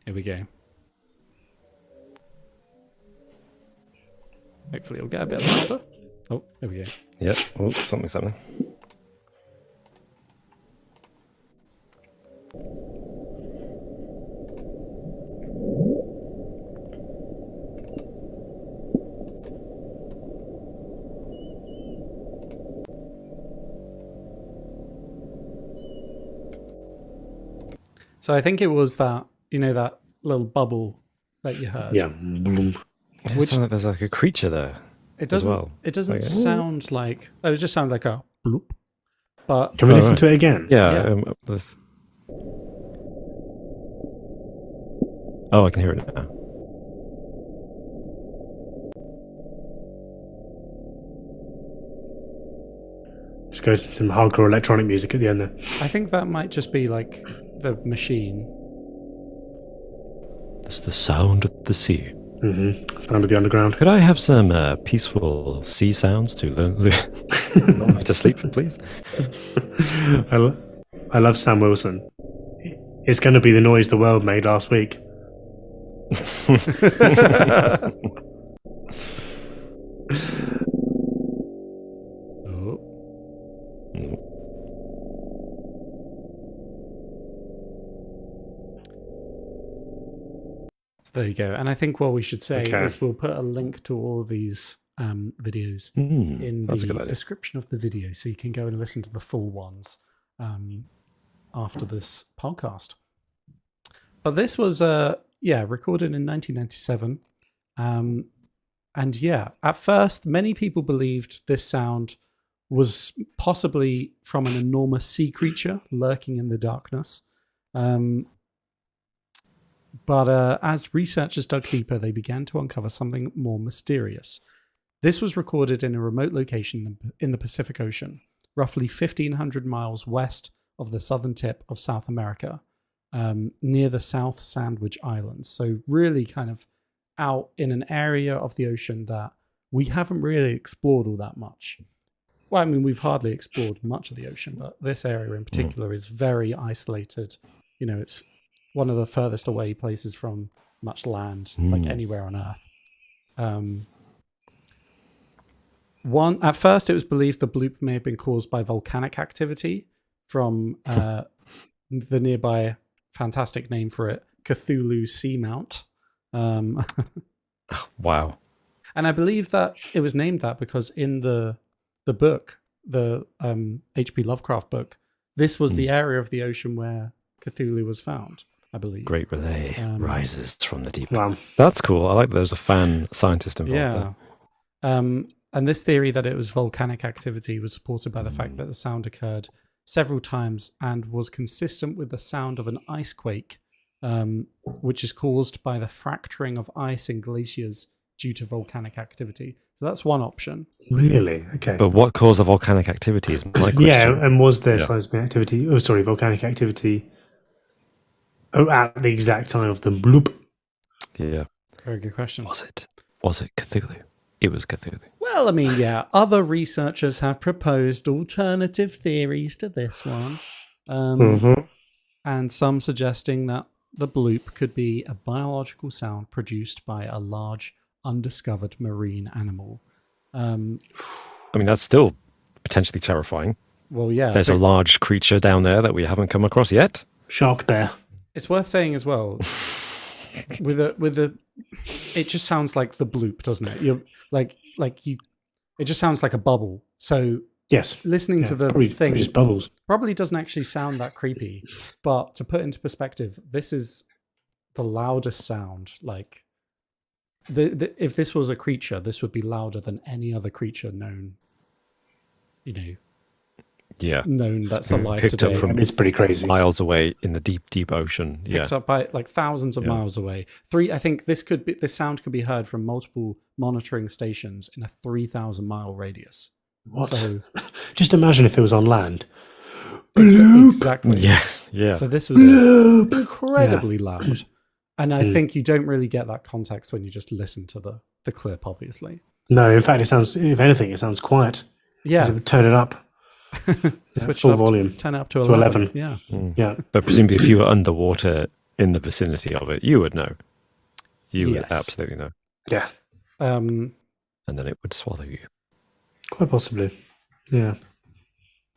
Here we go. Hopefully it'll get a bit louder. Oh, there we go. Yep. Oh, something's happening. So I think it was that, that little bubble that you heard. Yeah. It sounds like there's like a creature there. It doesn't. well. It doesn't Like, sound like. It just sounds like a bloop. But Can we listen right. to it again? Yeah. Oh, I can hear it now. Just goes to some hardcore electronic music at the end there. I think that might just be like the machine. It's the sound of the sea. Sound of the underground. Could I have some peaceful sea sounds to lull me to sleep, please? I love Sam Wilson. It's going to be the noise the world made last week. Oh. So there you go. And I think what we should say Okay. is we'll put a link to all of these videos in That's a good the idea. description of the video, so you can go and listen to the full ones after this podcast. But this was recorded in 1997. And yeah, at first, many people believed this sound was possibly from an enormous sea creature lurking in the darkness. But as researchers dug deeper, they began to uncover something more mysterious. This was recorded in a remote location in the Pacific Ocean, roughly 1,500 miles west of the southern tip of South America, near the South Sandwich Islands. So really kind of out in an area of the ocean that we haven't really explored all that much. Well, I mean, we've hardly explored much of the ocean, but this area in particular is very isolated. It's one of the furthest away places from much land, like anywhere on Earth. At first, it was believed the bloop may have been caused by volcanic activity from the nearby, fantastic name for it, Cthulhu Seamount. Wow. And I believe that it was named that because in the book, the H.P. Lovecraft book, this was the area of the ocean where Cthulhu was found, I believe. Great relay rises from the deep. Wow. That's cool. I like that there's a fan scientist involved Yeah. there. And this theory that it was volcanic activity was supported by the fact that the sound occurred several times and was consistent with the sound of an ice quake, which is caused by the fracturing of ice in glaciers due to volcanic activity. So that's one option. Really? Okay. But what caused the volcanic activity is my question. Yeah, and was there seismic activity? Oh, sorry, volcanic activity. Oh, at the exact time of the bloop. Yeah. Very good question. Was it Cthulhu? It was Cthulhu. Well, I mean, yeah, other researchers have proposed alternative theories to this one. And some suggesting that the bloop could be a biological sound produced by a large undiscovered marine animal. I mean, that's still potentially terrifying. Well, yeah. There's a large creature down there that we haven't come across yet. Shark bear. It's worth saying as well, it just sounds like the bloop, doesn't it? It just sounds like a bubble. So Yes. listening to the probably thing just bubbles. probably doesn't actually sound that creepy. But to put into perspective, this is the loudest sound. Like, if this was a creature, this would be louder than any other creature known. Yeah. known that's alive Picked up today. from It's pretty crazy. miles away in the deep, deep ocean. Yeah. Picked up by like thousands of miles away. I think this sound could be heard from multiple monitoring stations in a 3,000-mile radius. What? So Just imagine if it was on land. exactly. Yeah. Yeah. So this was incredibly loud. And I think you don't really get that context when you just listen to the clip, obviously. No, in fact, it sounds, if anything, it sounds quiet. Yeah. Turn it up. Switch full it up volume. Turn it up to 11. Yeah. Yeah. But presumably, if you were underwater in the vicinity of it, you would know. You would Yes. absolutely know. Yeah. And then it would swallow you. Quite possibly. Yeah.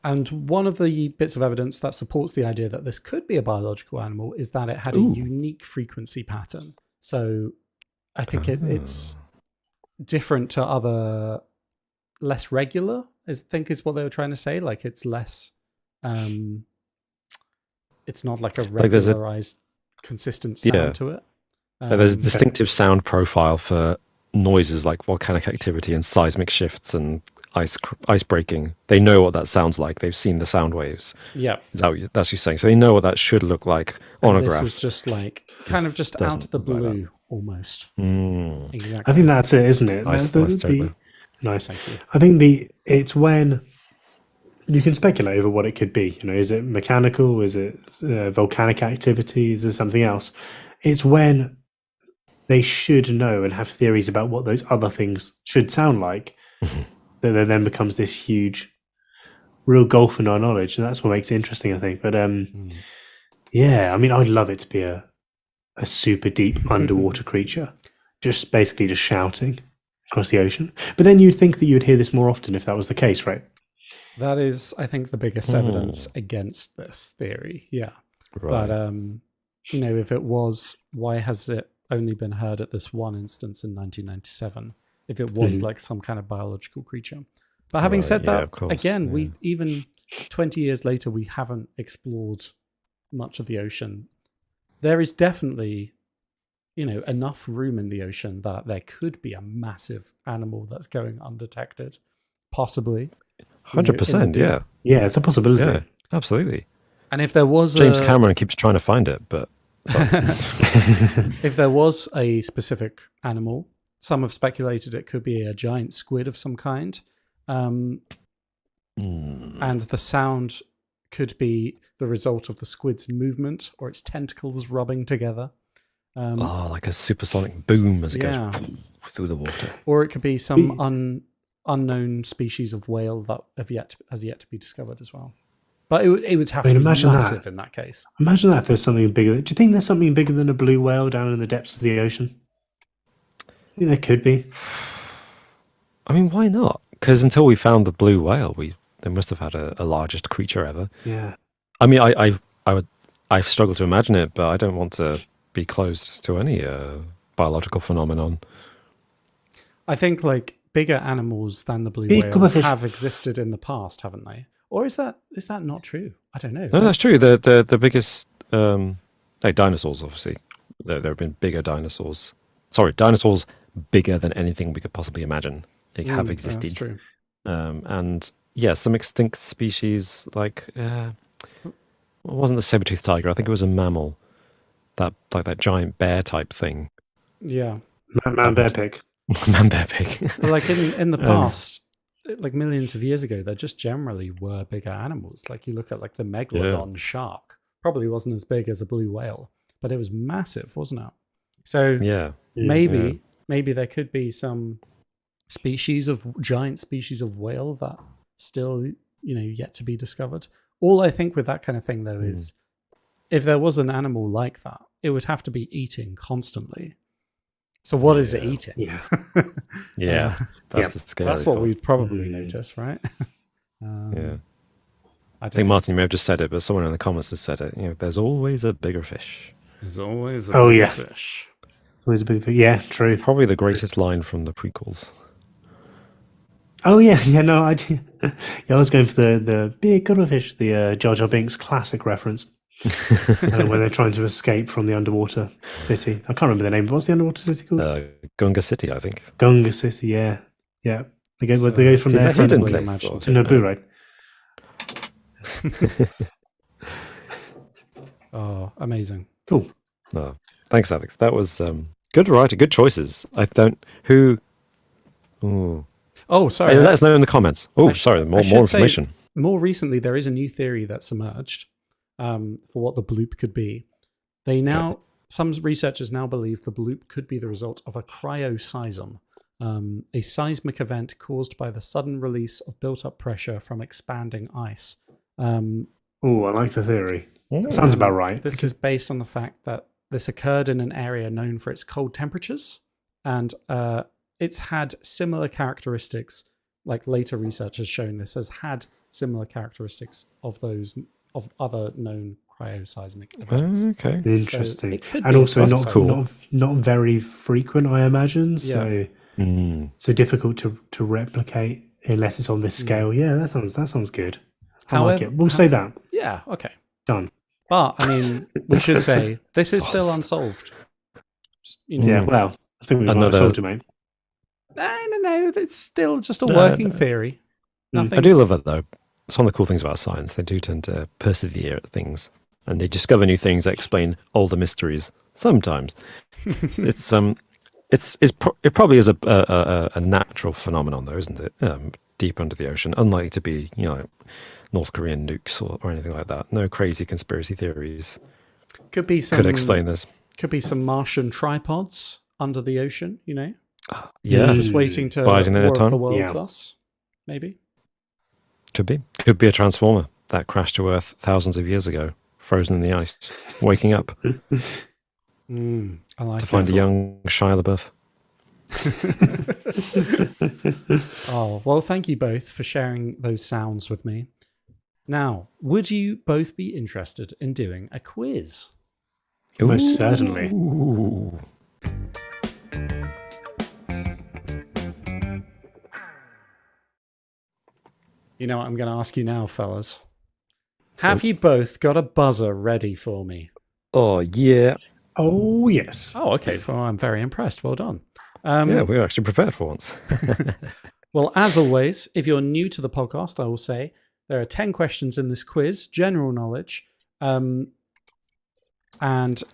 And one of the bits of evidence that supports the idea that this could be a biological animal is that it had a unique frequency pattern. So I think it's different to other, less regular, I think is what they were trying to say. Like it's less, it's not like a regularized, consistent sound to it. There's a distinctive sound profile for noises like volcanic activity and seismic shifts and ice breaking. They know what that sounds like. They've seen the sound waves. Yeah. That's what you're saying. So they know what that should look like on a this graph. was just like kind of just out of the blue almost. Exactly. I think that's it, isn't it? Nice, nice. Thank you. I think it's when you can speculate over what it could be. You know, is it mechanical? Is it volcanic activity? Is there something else? It's when they should know and have theories about what those other things should sound like. That there then becomes this huge, real gulf in our knowledge, and that's what makes it interesting, I think. But yeah, I mean, I'd love it to be a super deep underwater creature, just basically just shouting across the ocean. But then you'd think that you'd hear this more often if that was the case, right? That is, I think, the biggest evidence against this theory. Yeah. Right. But, you know, if it was, why has it only been heard at this one instance in 1997? If it was like some kind of biological creature. But having said that, again, we even 20 years later, we haven't explored much of the ocean. There is definitely, you know, enough room in the ocean that there could be a massive animal that's going undetected, possibly. 100%, yeah. Yeah, it's a possibility. Yeah, absolutely. And if there was James Cameron keeps trying to find it, but if there was a specific animal, some have speculated it could be a giant squid of some kind. And the sound could be the result of the squid's movement or its tentacles rubbing together. Like a supersonic boom as it goes through the water. Or it could be some unknown species of whale that has yet to be discovered as well. But it would have to be massive in that case. Imagine that if there's something bigger. Do you think there's something bigger than a blue whale down in the depths of the ocean? I think there could be. I mean, why not? Because until we found the blue whale, they must have had a largest creature ever. Yeah. I mean, I struggle to imagine it, but I don't want to be close to any biological phenomenon. I think like bigger animals than the blue whale have existed in the past, haven't they? Or is that not true? I don't know. No, that's true. The biggest dinosaurs, obviously. There have been bigger dinosaurs. Sorry, dinosaurs bigger than anything we could possibly imagine. They have existed. That's true. And yeah, some extinct species like it wasn't the saber-toothed tiger. I think it was a mammal, that giant bear type thing. Yeah, man bear pig. Man bear pig. But like in the past, like millions of years ago, there just generally were bigger animals. Like you look at like the megalodon shark, probably wasn't as big as a blue whale, but it was massive, wasn't it? So maybe there could be some giant species of whale that still, you know, yet to be discovered. All I think with that kind of thing though is if there was an animal like that, it would have to be eating constantly. So what is it eating? Yeah. That's the scary That's what part. we'd probably notice, right? I think Martin, you may have just said it, but someone in the comments has said it. You know, there's always a bigger fish. There's always a bigger fish. Always a big fish. Yeah, true. Probably the greatest line from the prequels. Oh yeah, no, I did. Yeah, I was going for the big fish, the Jar Jar Binks classic reference. When they're trying to escape from the underwater city. I can't remember the name. What's the underwater city called? Gunga City, I think. Gunga City, yeah. They go from there hidden to place, Naboo, right? Oh, amazing. Cool. Oh, thanks, Alex. That was good variety, good choices. I don't who. Ooh. Oh, sorry. Let us know in the comments. Oh, sorry, more should say, information. more recently, there is a new theory that's emerged for what the bloop could be. Some researchers now believe the bloop could be the result of a cryoseism, a seismic event caused by the sudden release of built-up pressure from expanding ice. Oh, I like the theory. That sounds about right. This is based on the fact that this occurred in an area known for its cold temperatures, and it's had similar characteristics. Like later research has shown, this has had similar characteristics of those of other known cryoseismic events. Okay, interesting, so and also not very frequent, I imagine. So so difficult to replicate unless it's on this scale. Yeah, that sounds good. I like it. We'll say that. Yeah. Okay. Done. But I mean, we should say this is still unsolved. Yeah. Well, I think we've solved it, mate. No. It's still just a working theory. I do love that, though. It's one of the cool things about science. They do tend to persevere at things, and they discover new things that explain older mysteries. Sometimes it probably is a natural phenomenon, though, isn't it? Deep under the ocean, unlikely to be, North Korean nukes or anything like that. No crazy conspiracy theories. Could explain this. Could be some Martian tripods under the ocean, Yeah, just waiting to biding their time. The world's us, maybe. Could be a transformer that crashed to Earth thousands of years ago, frozen in the ice, waking up I like to find a young Shia LaBeouf. Oh, well, thank you both for sharing those sounds with me. Now, would you both be interested in doing a quiz? Most certainly. Ooh. You know what I'm going to ask you now, fellas? Have you both got a buzzer ready for me? Oh, yeah. Oh, yes. Oh, okay. Well, I'm very impressed. Well done. Yeah, we were actually prepared for once. Well, as always, if you're new to the podcast, I will say there are 10 questions in this quiz, general knowledge. And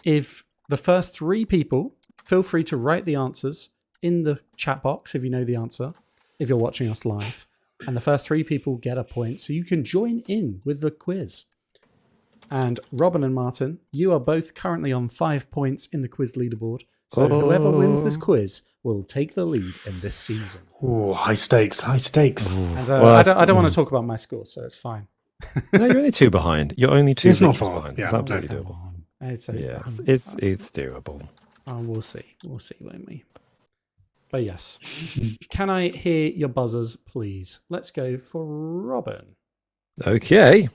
if the first 3 people, feel free to write the answers in the chat box if you know the answer, if you're watching us live. And the first 3 people get a point, so you can join in with the quiz. And Robin and Martin, you are both currently on 5 points in the quiz leaderboard. So whoever wins this quiz will take the lead in this season. Oh, high stakes. And I don't want to talk about my score, so it's fine. No, you're only 2 behind. You're only 2 It's not far behind. Yeah, it's absolutely doable. It's doable. We'll see, won't we? But yes. Can I hear your buzzers, please? Let's go for Robin. Okay.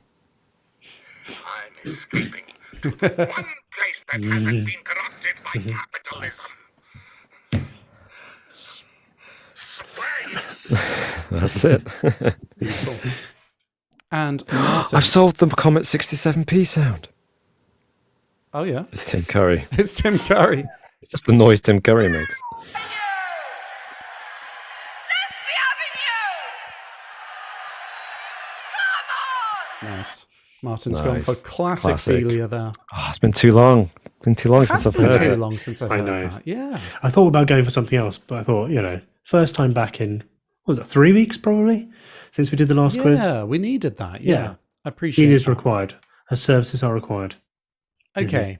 I'm escaping to the one place that hasn't been corrupted by capitalism. Space! That's it. Beautiful. And Martin. I've solved the Comet 67p sound. Oh, yeah. It's Tim Curry. It's Tim Curry. It's just the noise Tim Curry makes. Nice. Martin's gone for classic Delia there. Oh, it's been too long. Since I've heard it. Too long since I've heard that. Yeah. I thought about going for something else, but I thought, first time back in, what was it, 3 weeks probably? Since we did the last quiz? Yeah, we needed that. Yeah. I appreciate it. It is required. Her services are required. Okay.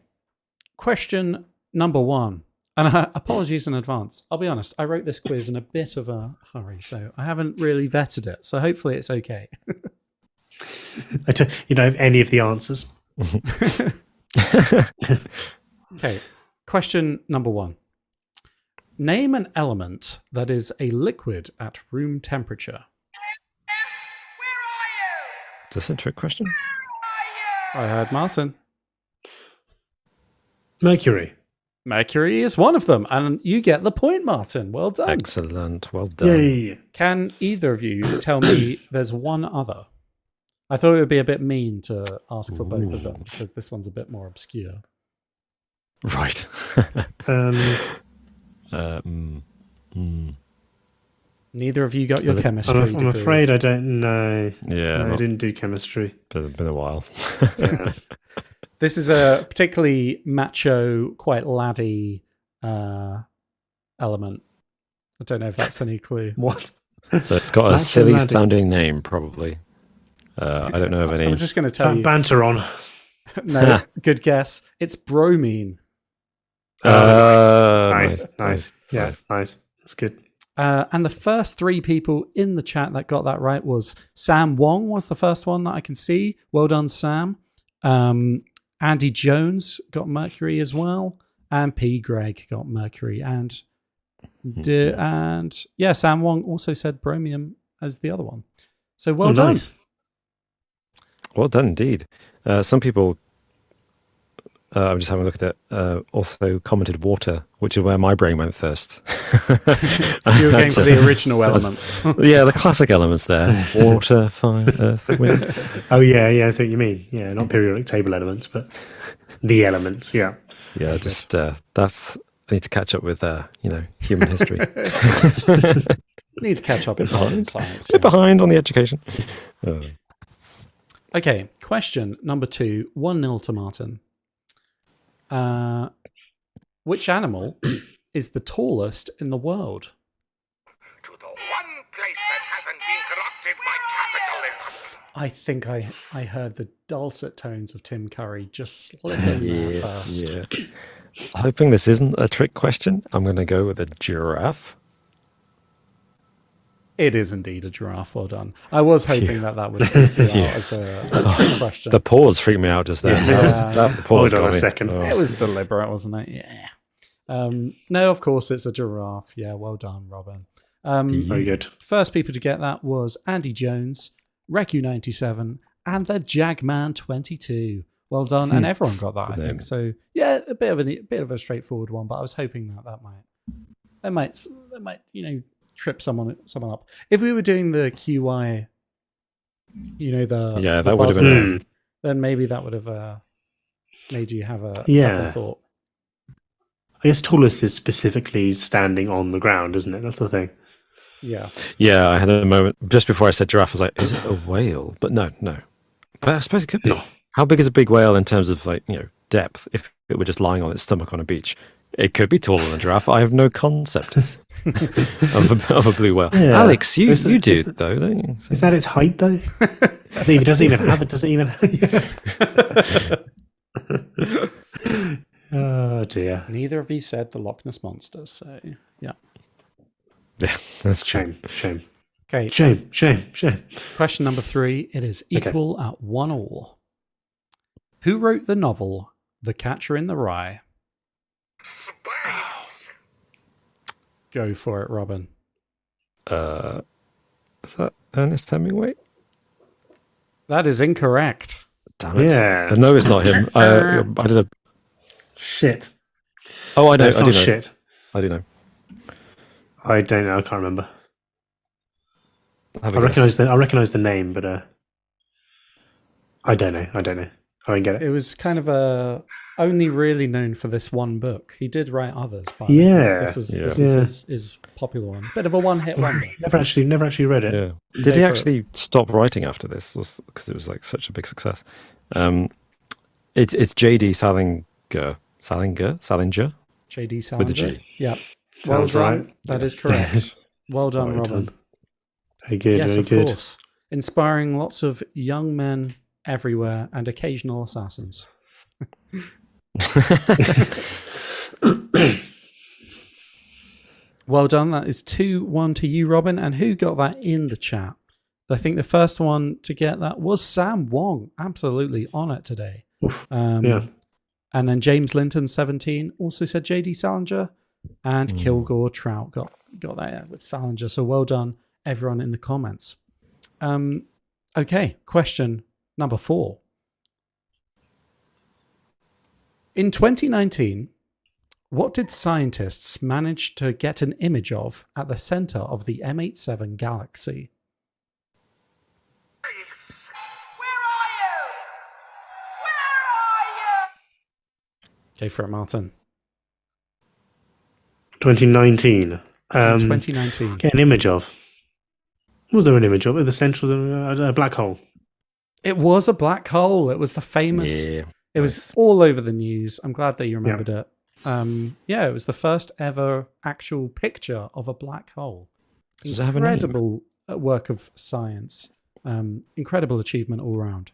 Question number 1. And apologies in advance. I'll be honest, I wrote this quiz in a bit of a hurry, so I haven't really vetted it. So hopefully it's okay. You don't have any of the answers. Okay. Question number 1. Name an element that is a liquid at room temperature. Is this a trick question? I heard Martin. Mercury. Mercury is one of them, and you get the point, Martin. Well done. Excellent. Well done. Yay. Can either of you tell me there's one other? I thought it would be a bit mean to ask for both of them, because this one's a bit more obscure. Right. Neither of you got your chemistry I'm degree. afraid I don't know. Yeah, No, I didn't do chemistry. been a while. Yeah. This is a particularly macho, quite laddie element. I don't know if that's any clue. What? So it's got a Macho silly laddie. sounding name, probably. I don't know of any. I'm just going to tell you. Banter on. No, good guess. It's bromine. Nice. Yeah, nice. That's good. And the first 3 people in the chat that got that right was Sam Wong was the first one that I can see. Well done, Sam. Andy Jones got Mercury as well. And P. Greg got Mercury. And Sam Wong also said bromium as the other one. So well done. Nice. Well done, indeed. Some people, I'm just having a look at it, also commented water, which is where my brain went first. You were going for the original elements. Yeah, the classic elements there. Water, fire, earth, wind. Oh, yeah, I see what you mean. Yeah, not periodic table elements, but the elements, yeah. Yeah, just that's... I need to catch up with, human history. Need to catch up in science. A bit behind on the education. Okay, question number 2, 1-0 to Martin. Which animal is the tallest in the world? To the one place that hasn't been corrupted by capitalism. I think I heard the dulcet tones of Tim Curry just slip in there first. Yeah. Hoping this isn't a trick question, I'm going to go with a giraffe. It is indeed a giraffe. Well done. I was hoping that would freak you out as a trick question. The pause freaked me out just then. Yeah. That pause Hold on got a me. second. Oh. It was deliberate, wasn't it? Yeah. No, of course it's a giraffe. Yeah, well done, Robin. Very good. First people to get that was Andy Jones, Recu97, and the Jagman22. Well done, and everyone got that, I think. So yeah, a bit of a straightforward one, but I was hoping that might trip someone up. If we were doing the QI, That would have been. then maybe that would have made you have a Yeah. second thought. I guess tallest is specifically standing on the ground, isn't it? That's the thing. Yeah. Yeah, I had a moment just before I said giraffe. I was like, "Is it a whale?" But no. But I suppose it could be. No. How big is a big whale in terms of depth? If it were just lying on its stomach on a beach, it could be taller than a giraffe. I have no concept of a blue whale. Yeah. Alex, you do that- though, don't you? Is that its height, though? If it doesn't even have it, does it even... Oh, dear. Neither of you said the Loch Ness Monster, so yeah. Yeah, that's true. Shame. Okay. Shame. Question number 3. It is equal at 1-1. Who wrote the novel The Catcher in the Rye? Space. Go for it, Robin. Is that Ernest Hemingway? That is incorrect. Damn it! Yeah. No, it's not him. I did a. Shit. Oh, I know. That's I do not know. shit. I do know. I don't know. I can't remember. Have I a guess. recognise the name, but I don't know. I don't get it. It was kind of only really known for this one book. He did write others, but Yeah. this was Yeah. his popular one. Bit of a one-hit wonder. Never actually read it. Yeah. Did Go he for actually stop writing after this? Because it was like such a big success. It's J.D. Salinger. J.D. Salinger. With a G. Yeah. Well Sounds done. right. That is correct. Well done, Well Robin. done. Very good. Yes, very of good. course. Inspiring lots of young men everywhere and occasional assassins. Well done. That is 2-1 to you, Robin. And who got that in the chat? I think the first one to get that was Sam Wong. Absolutely on it today. Yeah. And then James Linton, 17, also said J.D. Salinger. And Kilgore Trout got that with Salinger. So well done, everyone in the comments. Okay, question number 4. In 2019, what did scientists manage to get an image of at the center of the M87 galaxy? Space. Go for it, Martin. 2019. 2019. Get an image of. Was there an image of it? The central a black hole. It was a black hole. It was the famous. Yeah. It was all over the news. I'm glad that you remembered it. It was the first ever actual picture of a black hole. Does it have a name? Incredible work of science. Incredible achievement all round.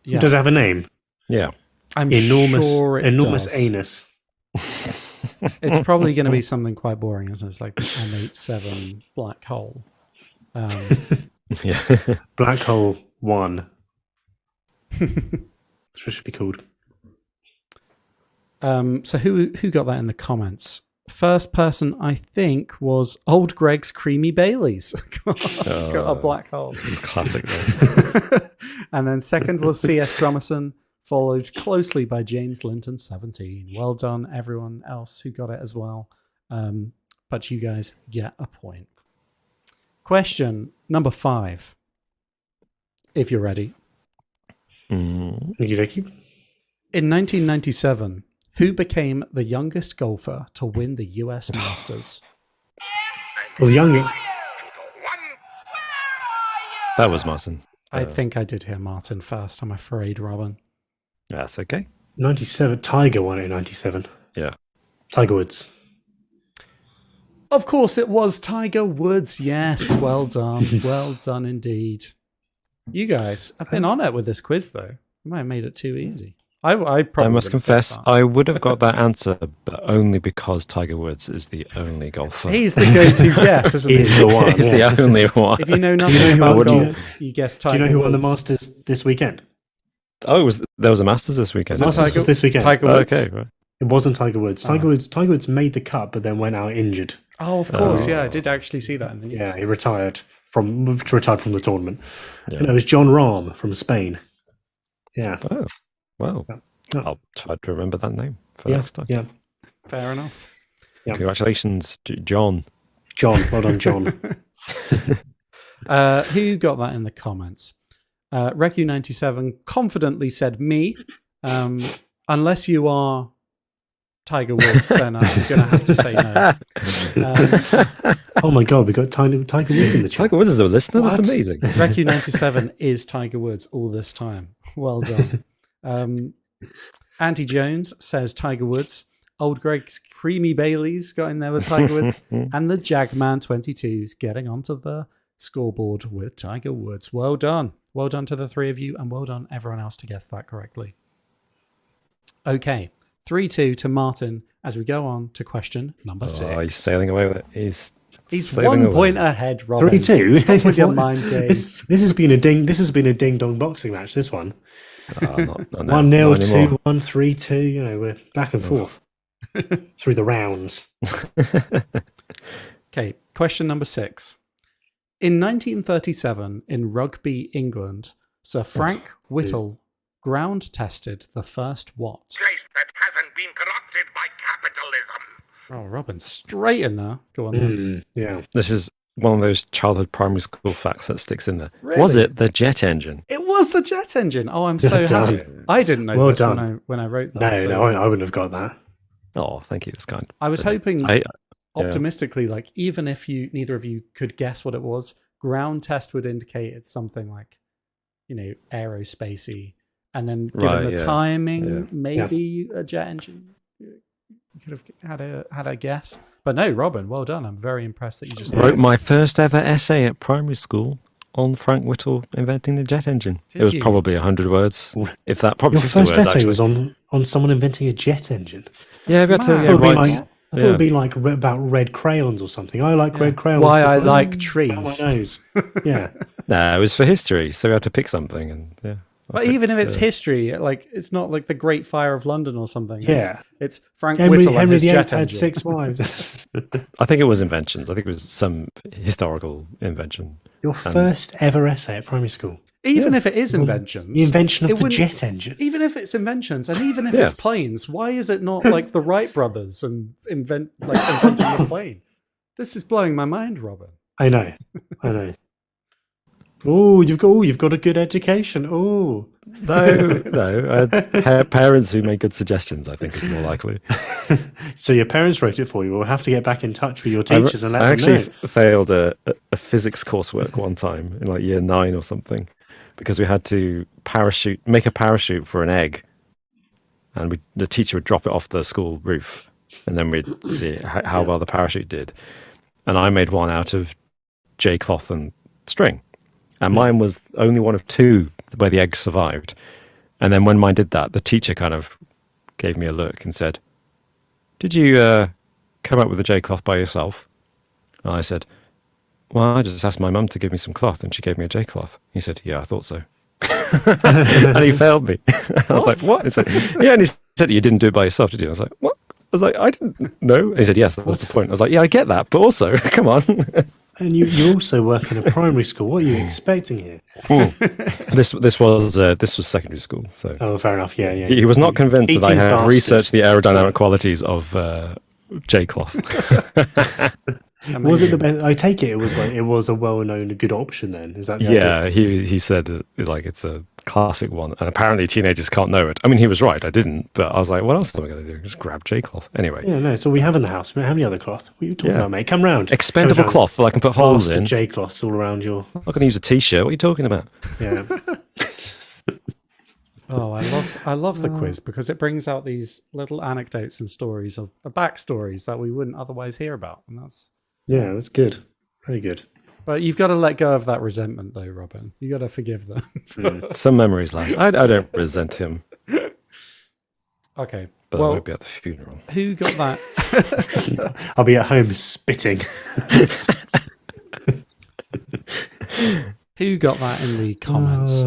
Yeah. Does it have a name? Yeah. I'm sure it enormous does. anus. It's probably going to be something quite boring, isn't it? It's like the M87 black hole. Yeah. Black hole 1. That's what it should be called. So who got that in the comments? First person, I think, was Old Greg's Creamy Baileys. Got a black hole. Classic. Though. And then second was C.S. Drummerson, followed closely by James Linton 17. Well done, everyone else who got it as well. But you guys get a point. Question number 5. If you're ready. Okey-dokey. In 1997, who became the youngest golfer to win the US Masters? Well, the younger. That was Martin. I think I did hear Martin first, I'm afraid, Robin. That's okay. 97. Tiger won it in 97. Yeah. Tiger Woods. Of course it was Tiger Woods. Yes, well done. Well done indeed. You guys have been on it with this quiz, though. You might have made it too easy. I probably I must would have confess, guessed that. I would have got that answer, but only because Tiger Woods is the only golfer. He's the go-to guess, isn't he? He's the one. He's yeah. the only one. If you know nothing know who about won- golf, you guess Do Tiger you know who won the Woods. Masters this weekend? Oh, there was a Masters this weekend. Is it Masters was this weekend. Tiger Oh, Woods. okay, right. It wasn't Tiger Woods. Tiger Woods made the cut, but then went out injured. Oh, of course, yeah. I did actually see that in the news. Yeah, he retired from the tournament. Yeah. And it was John Rahm from Spain. Yeah. Oh, well, Yeah. I'll try to remember that name for Yeah. next time. Yeah. Fair enough. Yeah. Congratulations, John. John. Well done, John. Who got that in the comments? Recu97 confidently said me. Unless you are Tiger Woods, then I'm going to have to say no. Oh my God, we got Tiger Woods in the chat. Tiger Woods is a listener. What? That's amazing. Recu97 is Tiger Woods all this time. Well done. Andy Jones says Tiger Woods. Old Greg's Creamy Baileys got in there with Tiger Woods. And the Jagman 22's getting onto the scoreboard with Tiger Woods. Well done. Well done to the three of you, and well done everyone else to guess that correctly. Okay, 3-2 to Martin as we go on to question number 6. Oh, he's sailing away with it. He's one sailing away. point ahead, Robin. 3-2. Stop with your mind games. This has been a ding dong boxing match. This one. Oh, not now, 1-0, not anymore. 2-1, 3-2. You know, we're back and forth through the rounds. Okay, question number 6. In 1937, in Rugby, England, Sir Frank Whittle ground tested the first what? Place that hasn't been corrupted by capitalism. Oh, Robin, straight in there. Go on then. Yeah. This is one of those childhood primary school facts that sticks in there. Really? Was it the jet engine? It was the jet engine. Oh, I'm so Well happy. done. I didn't know Well this done. when I wrote that. No, so no, I wouldn't have got that. Oh, thank you. That's kind. I was hoping Yeah. optimistically, like even if neither of you could guess what it was, ground test would indicate it's something like, aerospacey, and then given Right, the yeah. timing, Yeah. maybe a jet engine. You could have had a guess, but no, Robin, well done. I'm very impressed that you just Wrote my first ever essay at primary school on Frank Whittle inventing the jet engine. Did it was you? probably 100 words, if that. Probably Your 50 first words, essay actually. was on someone inventing a jet engine. Yeah, we had to mad. yeah, It would be write. like, I thought it yeah. would be like about red crayons or something. I like red crayons. Why I because- like Out trees. my nose. Yeah. No, it was for history, so we had to pick something, and yeah. But even if it's history, like it's not like the Great Fire of London or something. Yeah. It's Frank Henry Whittle and his VIII jet had engine. 6 wives. I think it was inventions. I think it was some historical invention. Your first ever essay at primary school. Even if it is inventions, The invention it of the wouldn't- jet engine. Even if it's inventions, and even if Yes. it's planes, why is it not like the Wright brothers and inventing the plane? This is blowing my mind, Robin. I know. You've got a good education. Oh, No. Parents who make good suggestions, I think, is more likely. so your parents wrote it for you. We'll have to get back in touch with your teachers and let I them actually know. failed a physics coursework one time in like year 9 or something because we had to make a parachute for an egg, and the teacher would drop it off the school roof, and then we'd see how well the parachute did. And I made one out of J cloth and string, and mine was only one of 2 where the egg survived. And then when mine did that, the teacher kind of gave me a look and said, "Did you come up with the J cloth by yourself?" And I said, "Well, I just asked my mum to give me some cloth, and she gave me a J cloth." He said, "Yeah, I thought so." And he failed me. I was like, "What?" He said, "Yeah," and he said, "You didn't do it by yourself, did you?" I was like, "What?" I was like, "I didn't know." He said, "Yes, that was the point." I was like, "Yeah, I get that, but also, come on." And you also work in a primary school. What are you expecting here? This was secondary school, so Oh, fair enough. Yeah. he was not convinced that I Eating had bastard. researched the aerodynamic qualities of J cloth. Was it the best? I take it was a well-known good option. Then is that the idea? Yeah, he said like it's a classic one, and apparently teenagers can't know it. I mean, he was right. I didn't, but I was like, what else am I going to do? Just grab J cloth anyway. Yeah, no. So we have in the house. How many other cloth? What are you talking about, mate? Come round. Expendable cloth that I can put holes in. J cloths all around your. I'm not going to use a t-shirt. What are you talking about? Yeah. Oh, I love the quiz because it brings out these little anecdotes and stories of backstories that we wouldn't otherwise hear about, and that's. Yeah, that's good. Very good. But you've got to let go of that resentment, though, Robin. You got to forgive them. Some memories last. I don't resent him, Okay. but I won't be at the funeral. Who got that? I'll be at home spitting. Who got that in the comments?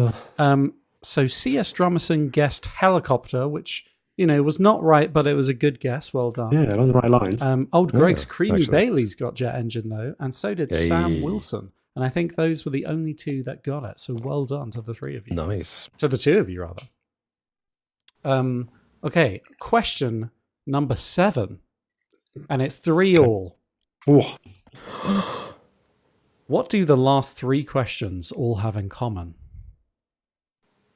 So C.S. Drummerson guessed helicopter, which was not right, but it was a good guess. Well done. Yeah, along the right lines. Old Greg's Creamy actually. Bailey's got jet engine though, and so did Yay. Sam Wilson. And I think those were the only 2 that got it. So well done to the 3 of you. Nice. To the 2 of you, rather. Okay, question number 7, and it's 3 all. Oh, What do the last 3 questions all have in common?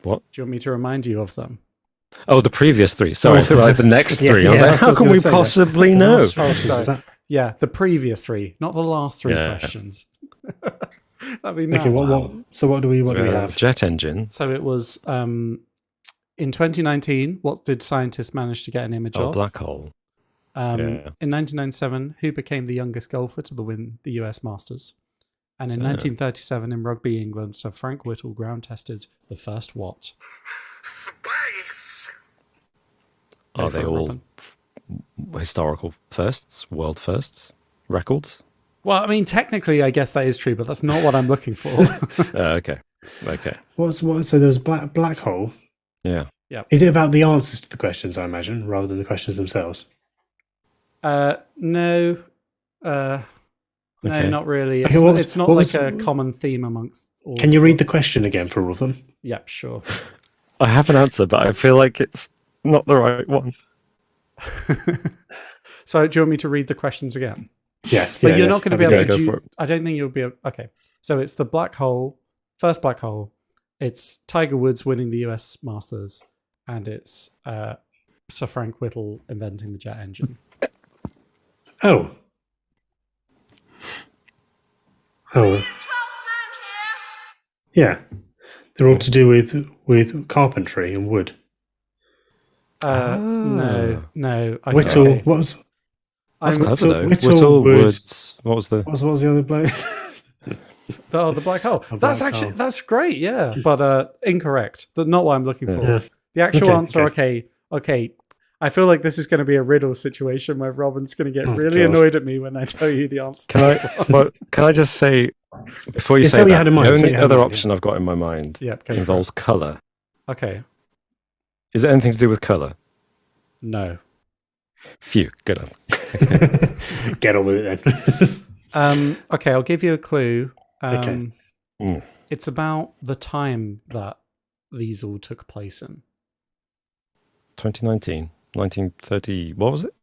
What? Do you want me to remind you of them? Oh, the previous 3. Sorry, I thought like the next 3. I was yeah, like, that's what I how was can gonna we say, yeah. possibly know? Last Oh, questions, sorry. is that- Yeah, the previous 3, not the last 3 Yeah. questions. That'd be mad. Okay, what do we have? Jet engine. So it was in 2019. What did scientists manage to get an image Oh, of? black hole. In 1997, who became the youngest golfer to win the US Masters? And in 1937, in Rugby England, Sir Frank Whittle ground tested the first what? Space. Go Are for they it, all Robin. historical firsts, world firsts, records? Well, I mean, technically, I guess that is true, but that's not what I'm looking for. Okay. So there's black hole. Yeah. Is it about the answers to the questions, I imagine, rather than the questions themselves? No. No, Okay. not really. Okay, It's not like a common theme amongst all. Can you read the question again for all of them? Yep, sure. I have an answer, but I feel like it's not the right one. So, do you want me to read the questions again? Yes. But yeah, you're yes, not going to that'd be able go to for do. it. I don't think you'll be able. Okay. So it's the black hole, first black hole. It's Tiger Woods winning the US Masters, and it's Sir Frank Whittle inventing the jet engine. Oh. Yeah. They're all to do with carpentry and wood. No. Okay. Whittle. Okay. What was That's I'm- clever though. Whittle, Wood. Woods. What was the? what was the other bloke? The black hole. That's black actually hole. that's great. Yeah, but incorrect. That's not what I'm looking for. Yeah. The actual Okay, answer. Okay. I feel like this is going to be a riddle situation where Robin's going to get really God. annoyed at me when I tell you the answer. Can to I? this one. Well, can I just say before you Yeah, say say what you that, had in mind, the say what only you had in other mind, option I've got in my mind Yep, go for involves color. it. Okay. Is it anything to do with color? No. Phew, good on. Get on with it then. Okay, I'll give you a clue. Okay. It's about the time that these all took place in. 2019, 1930. What was it?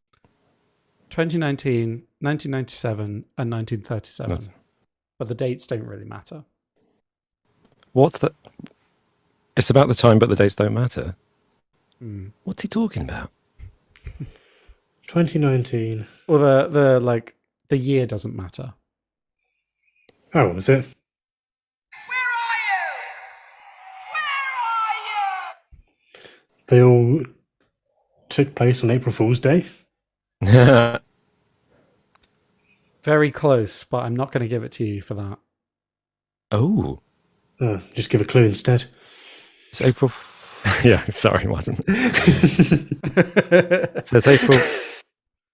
2019, 1997, and 1937. Nothing. But the dates don't really matter. What's the? It's about the time, but the dates don't matter. What's he talking about? 2019. Or the year doesn't matter. Oh, was it? They all took place on April Fool's Day. Very close, but I'm not going to give it to you for that. Oh, Just give a clue instead. it's April. Yeah, sorry, Martin. So it's April.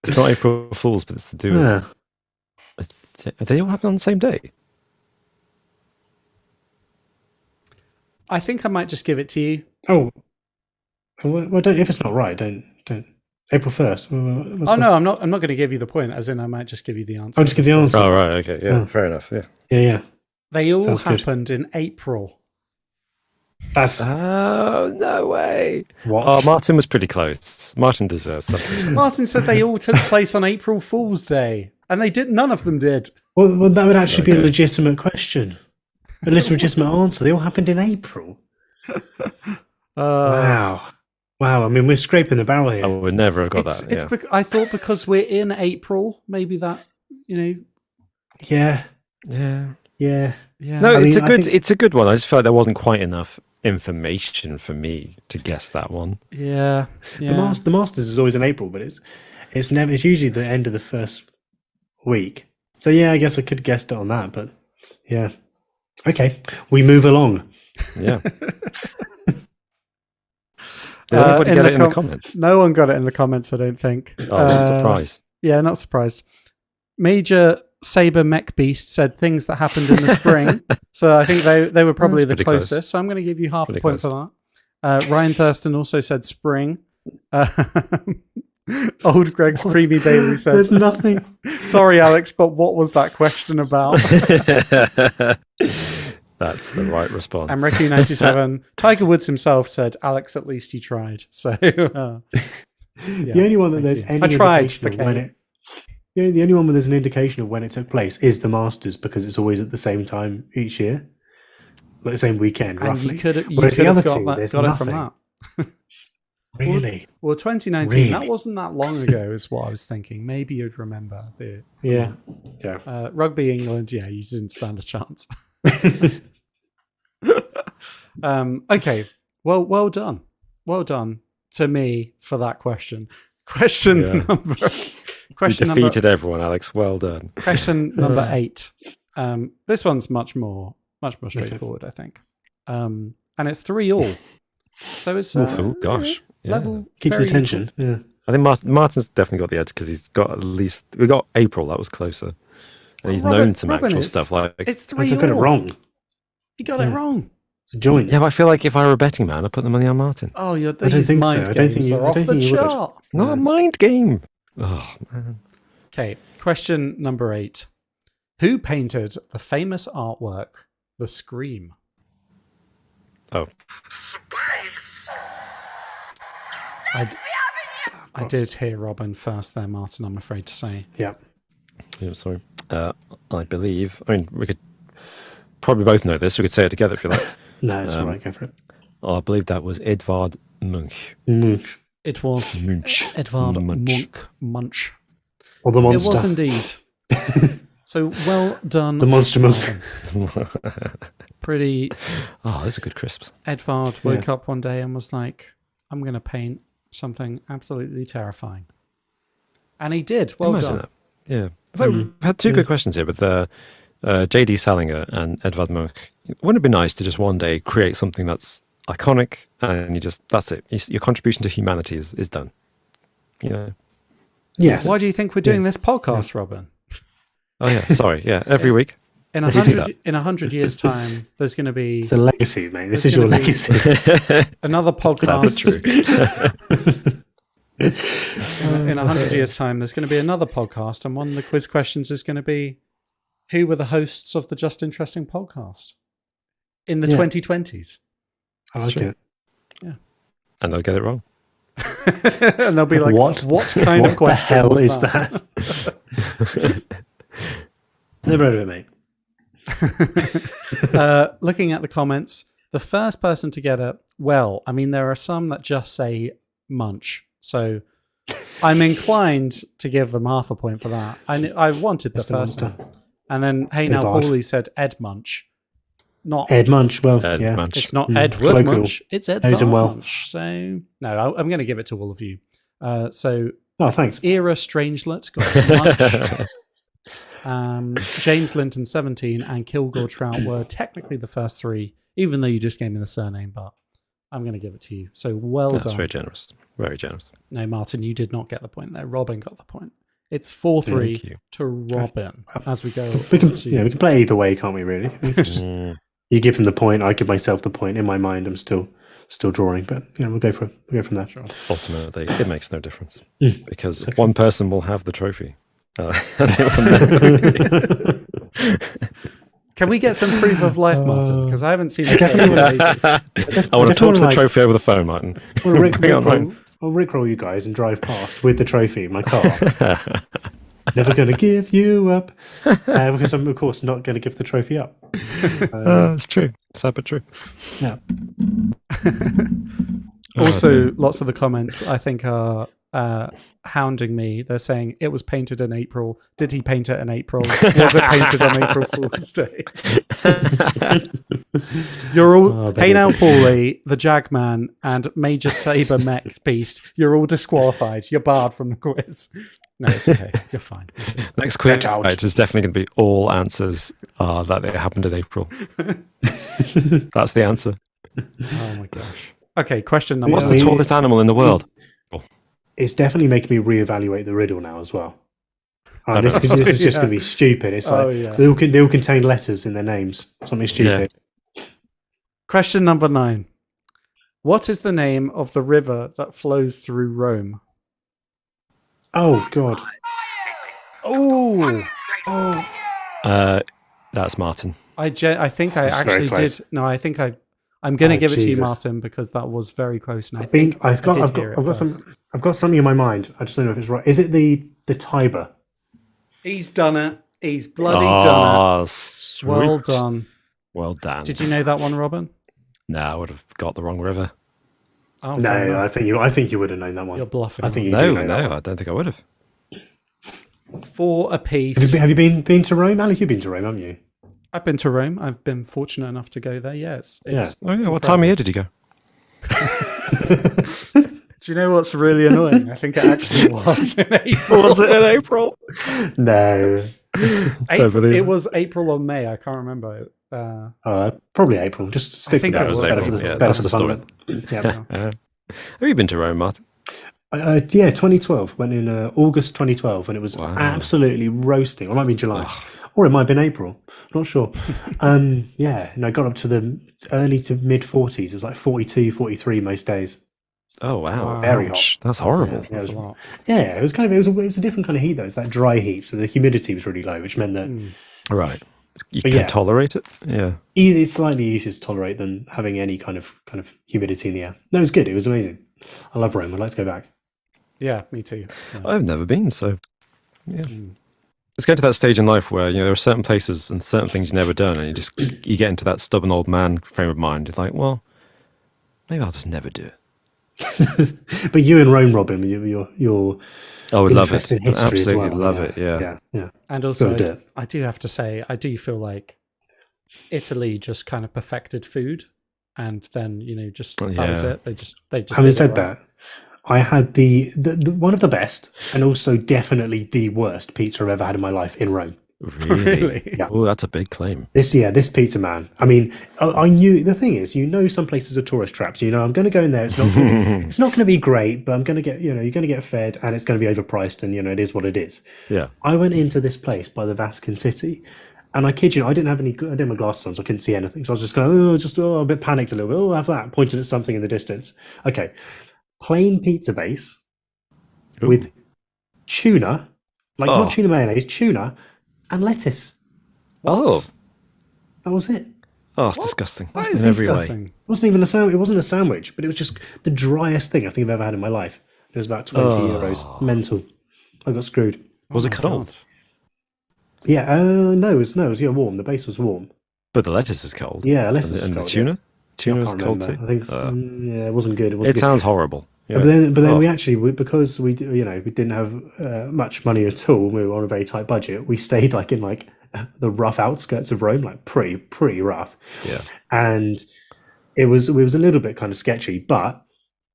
It's not April Fool's, but it's to do with. Yeah. Are they all happen on the same day? I think I might just give it to you. Oh, well, don't, if it's not right, don't. April 1st. Oh no, I'm not going to give you the point. As in, I might just give you the answer. I'll just give the answer. Oh right, okay, yeah, Oh. fair enough. Yeah. Yeah. They all Sounds good. happened in April. That's Oh no way! what? Oh, Martin was pretty close. Martin deserves something. Martin said they all took place on April Fool's Day, and they did. None of them did. Well, that would actually be a Okay. legitimate question. A legitimate answer. They all happened in April. Wow. I mean, we're scraping the barrel here. I would never have got that. It's Yeah. I thought because we're in April, maybe that Yeah. Yeah. Yeah. yeah. No, I it's mean, a I good. think- It's a good one. I just felt like there wasn't quite enough information for me to guess that one. yeah. The Masters is always in April, but it's never. It's usually the end of the first week. So yeah, I guess I could have guessed it on that, but yeah. Okay, we move along. Yeah. Did anybody in get the it in the comments? No one got it in the comments, I don't think. Oh, I'm surprised. Yeah, not surprised. Major Saber Mech Beast said things that happened in the spring. So I think they were probably That's the pretty close. closest. So I'm going to give you half a Pretty point close. for that. Ryan Thurston also said spring. Old Greg's Creamy Bailey said, There's nothing. sorry, Alex, but what was that question about? That's the right response. And Ricky97, Tiger Woods himself said, Alex, at least you tried. So, The only one that thank there's you. any I tried, indication of okay. when it. The only one where there's an indication of when it took place is the Masters, because it's always at the same time each year, like the same weekend, And roughly. you could have Whereas the got, other two, that, there's got it from nothing. that. Really? Well, 2019, that Really? wasn't that long ago, is what I was thinking. Maybe you'd remember the Yeah. Rugby England. Yeah, you didn't stand a chance. Okay. Well done. Well done to me for that question. Question Yeah. number. You Question number. defeated everyone, Alex. Well done. Question number 8. This one's much more straightforward, I think. And it's 3-3. So it's Oh gosh. Yeah. level. Keeps very the tension. equal. Yeah. I think Martin's definitely got the edge because he's got at least we got April. That was closer, and he's Robin- known some Robin actual is- stuff like. It's I 3-3. got it wrong. You got it Yeah. wrong. It's a joint. Yeah, but I feel like if I were a betting man, I'd put the money on Martin. Oh, don't these think so. mind I don't games think you- are I off don't the think you would. chart. It's not a mind game. Oh man. Okay, question number 8. Who painted the famous artwork, The Scream? Oh, Spice! I did hear Robin first there, Martin, I'm afraid to say. Yeah. yeah, sorry. I believe. I mean, we could probably both know this. We could say it together if you like. No, it's all right. Go for it. I believe that was Edvard Munch. Munch. It was Munch. Edvard Munch. Munch. Or the monster. It was indeed. So well done. The monster monk. Pretty. Oh, those are good crisps. Edvard woke up one day and was like, I'm going to paint something absolutely terrifying. And he did. Well Imagine done. that. Yeah. So we've had two good questions here, but the J.D. Salinger and Edvard Munch. Wouldn't it be nice to just one day create something that's iconic and that's it? Your contribution to humanity is done. You know. Yes. Why do you think we're doing this podcast, Robin? Oh yeah. Sorry. Yeah. Every week. In We do 100 years' time, there's going to be It's a legacy, mate. This There's is your gonna be- legacy. another podcast. True. In 100 years' time, there's going to be another podcast, and one of the quiz questions is going to be, who were the hosts of the Just Interesting podcast in the Yeah. 2020s? I like it. And they'll get it wrong. And they'll be like, what kind what of question the hell was is that? that? Never heard of it, mate. Looking at the comments, the first person to get it, well, I mean, there are some that just say munch. So I'm inclined to give them half a point for that. I wanted the That's the first monster. one. And then, hey, now, Edvard. Paulie said Ed Munch. Not Ed Munch. Well, Ed yeah. Munch. It's not Mm, Edward colloquial. Munch. It's Ed Knows him well. Munch. So, no, I'm going to give it to all of you. So, Oh, thanks. Era Strangelet got Munch. James Linton 17 and Kilgore Trout were technically the first three, even though you just gave me the surname, but I'm going to give it to you. So well That's done. very generous. Very generous. No, Martin, you did not get the point there. Robin got the point. It's Thank 4-3 you. to Robin as we go. We can, to- we can play either way, can't we? Really? We can just- you give him the point, I give myself the point. In my mind, I'm still drawing, but we'll go from there. Sure. Ultimately, it makes no difference Mm. because Okay. one person will have the trophy. Can we get some proof of life, Martin? Because I haven't seen it definitely in ages. I want to talk to the trophy over the phone, Martin. Well, Bring on, Martin. I'll rickroll you guys and drive past with the trophy in my car. Never going to give you up. Because I'm, of course, not going to give the trophy up. It's true. Sad but true. Yeah. Also, lots of the comments, I think, are hounding me. They're saying, it was painted in April. Did he paint it in April? Was it painted on April Fool's Day? You're all, Hey Now Paulie, the Jagman, and Major Saber Mech Beast, you're all disqualified. You're barred from the quiz. No, it's okay. You're fine. Next quiz Get out. right, is definitely going to be all answers are that it happened in April. That's the answer. Oh my gosh. Okay, question number What's I the mean, tallest animal in the world? It's definitely making me reevaluate the riddle now as well. This is just Yeah. going to be stupid. It's like Oh, yeah. they all contain letters in their names. Something stupid. Question number 9. What is the name of the river that flows through Rome? Oh God. Oh, That's Martin. I think I That's very actually close. did. No, I think I'm going to Oh, give it to you, Jesus. Martin, because that was very close. And I I think think I've got something in my mind. I just don't know if it's right. Is it the Tiber? He's done it. He's bloody done Oh, it. sweet. Well done. Well done. Did you know that one, Robin? No, I would have got the wrong river. Oh, fair No, I enough. think you would have known that one. You're bluffing. I think you No, do know that one. I don't think I would have. 4 apiece. Have you been to Rome, Alec? You've been to Rome, haven't you? I've been to Rome. I've been fortunate enough to go there. Yes. It's Oh, yeah. What time of year did you go? Do you know what's really annoying? I think it actually was in April. Was it in April? No. believe It it. was April or May. I can't remember. Probably April. Just stick think with it that. was Better April, for yeah, better that's for the story. fun. Yeah. Have you been to Rome, Martin? Yeah, 2012. Went in August 2012, and it was Wow. absolutely roasting. Or it might be July, or it might have been April. Not sure. Yeah, and I got up to the early to mid 40s. It was like 42, 43 most days. Oh, wow. Very Ouch. hot. That's horrible. Yeah, That's it a was, lot. yeah, it was kind of it was a different kind of heat though. It's that dry heat, so the humidity was really low, which meant that Right. You But can yeah. tolerate it? Yeah. it's slightly easier to tolerate than having any kind of humidity in the air. No, it was good. It was amazing. I love Rome. I'd like to go back. Yeah, me too. Yeah. I've never been, so yeah. It's getting to that stage in life where, there are certain places and certain things you've never done, and you get into that stubborn old man frame of mind. It's like, well, maybe I'll just never do it. But you in Rome, Robin, you're I would love interested it. in history as Absolutely well. love it. Yeah. yeah. And also, Gotta do it. I do have to say, I do feel like Italy just kind of perfected food, and then just that was Yeah. it. They just. Having did it said right. that, I had the one of the best and also definitely the worst pizza I've ever had in my life in Rome. Really? Yeah. Oh, that's a big claim. This pizza man. I mean, I knew the thing is, some places are tourist traps. I'm going to go in there. It's not going to be great, but I'm going to get you're going to get fed, and it's going to be overpriced, and it is what it is. Yeah. I went into this place by the Vatican City, and I kid you, I didn't have my glasses on, so I couldn't see anything. So I was just going, a bit panicked a little bit. Oh, have that, pointing at something in the distance. Okay, plain pizza base with tuna, not tuna mayonnaise, tuna, and lettuce. Oh. That was it. Oh, it's disgusting. That In is every way. disgusting. It wasn't even a sandwich. It wasn't a sandwich, but it was just the driest thing I think I've ever had in my life. It was about 20 euros. Mental. I got screwed. Was it Oh, cold? God. Yeah, no, it was warm. The base was warm. But the lettuce is cold. Yeah, lettuce and, is and cold, the tuna? I Tuna was can't cold remember. too. I think yeah, it wasn't good. It wasn't It good. sounds horrible. Yeah. But then Oh. we actually, because we didn't have much money at all. We were on a very tight budget. We stayed in the rough outskirts of Rome, like pretty rough. Yeah. And it was a little bit kind of sketchy, but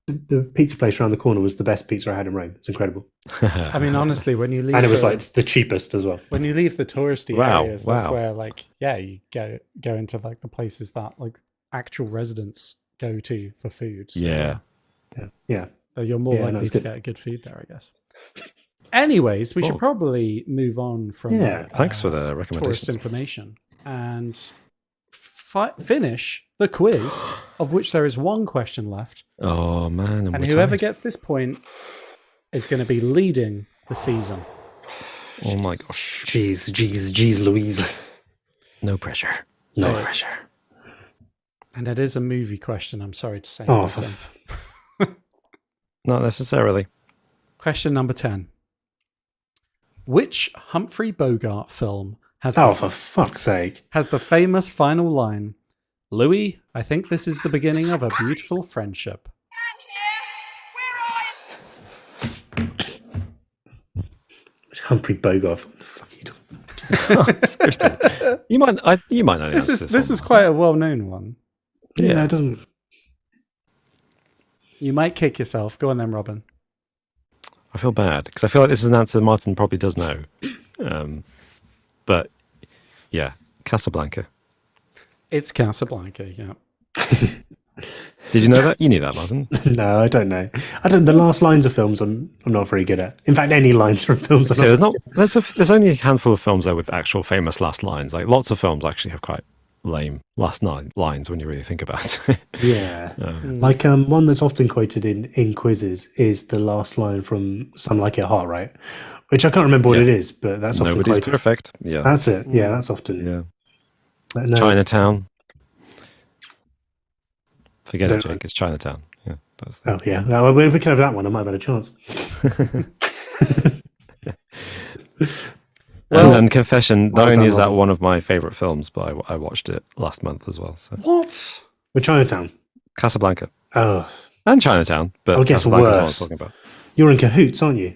the pizza place around the corner was the best pizza I had in Rome. It's incredible. I mean, honestly, when you leave, And it was the cheapest as well. when you leave the touristy Wow, areas, that's wow. where you go into the places that actual residents go to for food. So, Yeah. Yeah. so you're more Yeah, no, likely it's to good. get good food there, I guess. Anyways, we should probably move on from Thanks for the tourist recommendations. information and finish the quiz, of which there is one question left. Oh man! And we're whoever tied. gets this point is going to be leading the season. Oh my gosh! Jeez, Louise. No pressure. No Hey. pressure. And it is a movie question, I'm sorry to say. Oh, Martin. Not necessarily. Question number 10. Which Humphrey Bogart film has Oh, for fuck's sake. has the famous final line, "Louis, I think this is the beginning of a beautiful friendship"? Humphrey Bogart. What the fuck are you doing? Seriously, you might know. the answer to This one. is quite a well-known one. Yeah, it doesn't. You might kick yourself. Go on then, Robin. I feel bad because I feel like this is an answer Martin probably does know. But yeah, Casablanca. It's Casablanca, yeah. Did you know that? You knew that, Martin. No, I don't know. The last lines of films I'm not very good at. In fact, any lines from films. So there's only a handful of films there with actual famous last lines. Like lots of films actually have quite lame last lines when you really think about it. Yeah. One that's often quoted in quizzes is the last line from Some Like It Hot, right? Which I can't remember what it is, but that's often Nobody's quoted. perfect. Yeah. That's it. Yeah, that's often. Yeah. But no, Chinatown. Forget it, Don't- Jake. It's Chinatown. Yeah. That's the, Oh, yeah. Well, if we can have that one, I might have had a chance. and confession, not well only done, is that Robin. one of my favorite films, but I watched it last month as well. So What? With Chinatown. Casablanca Oh, and Chinatown, but I guess Casablanca's what I was worse. talking about. you're in cahoots, aren't you?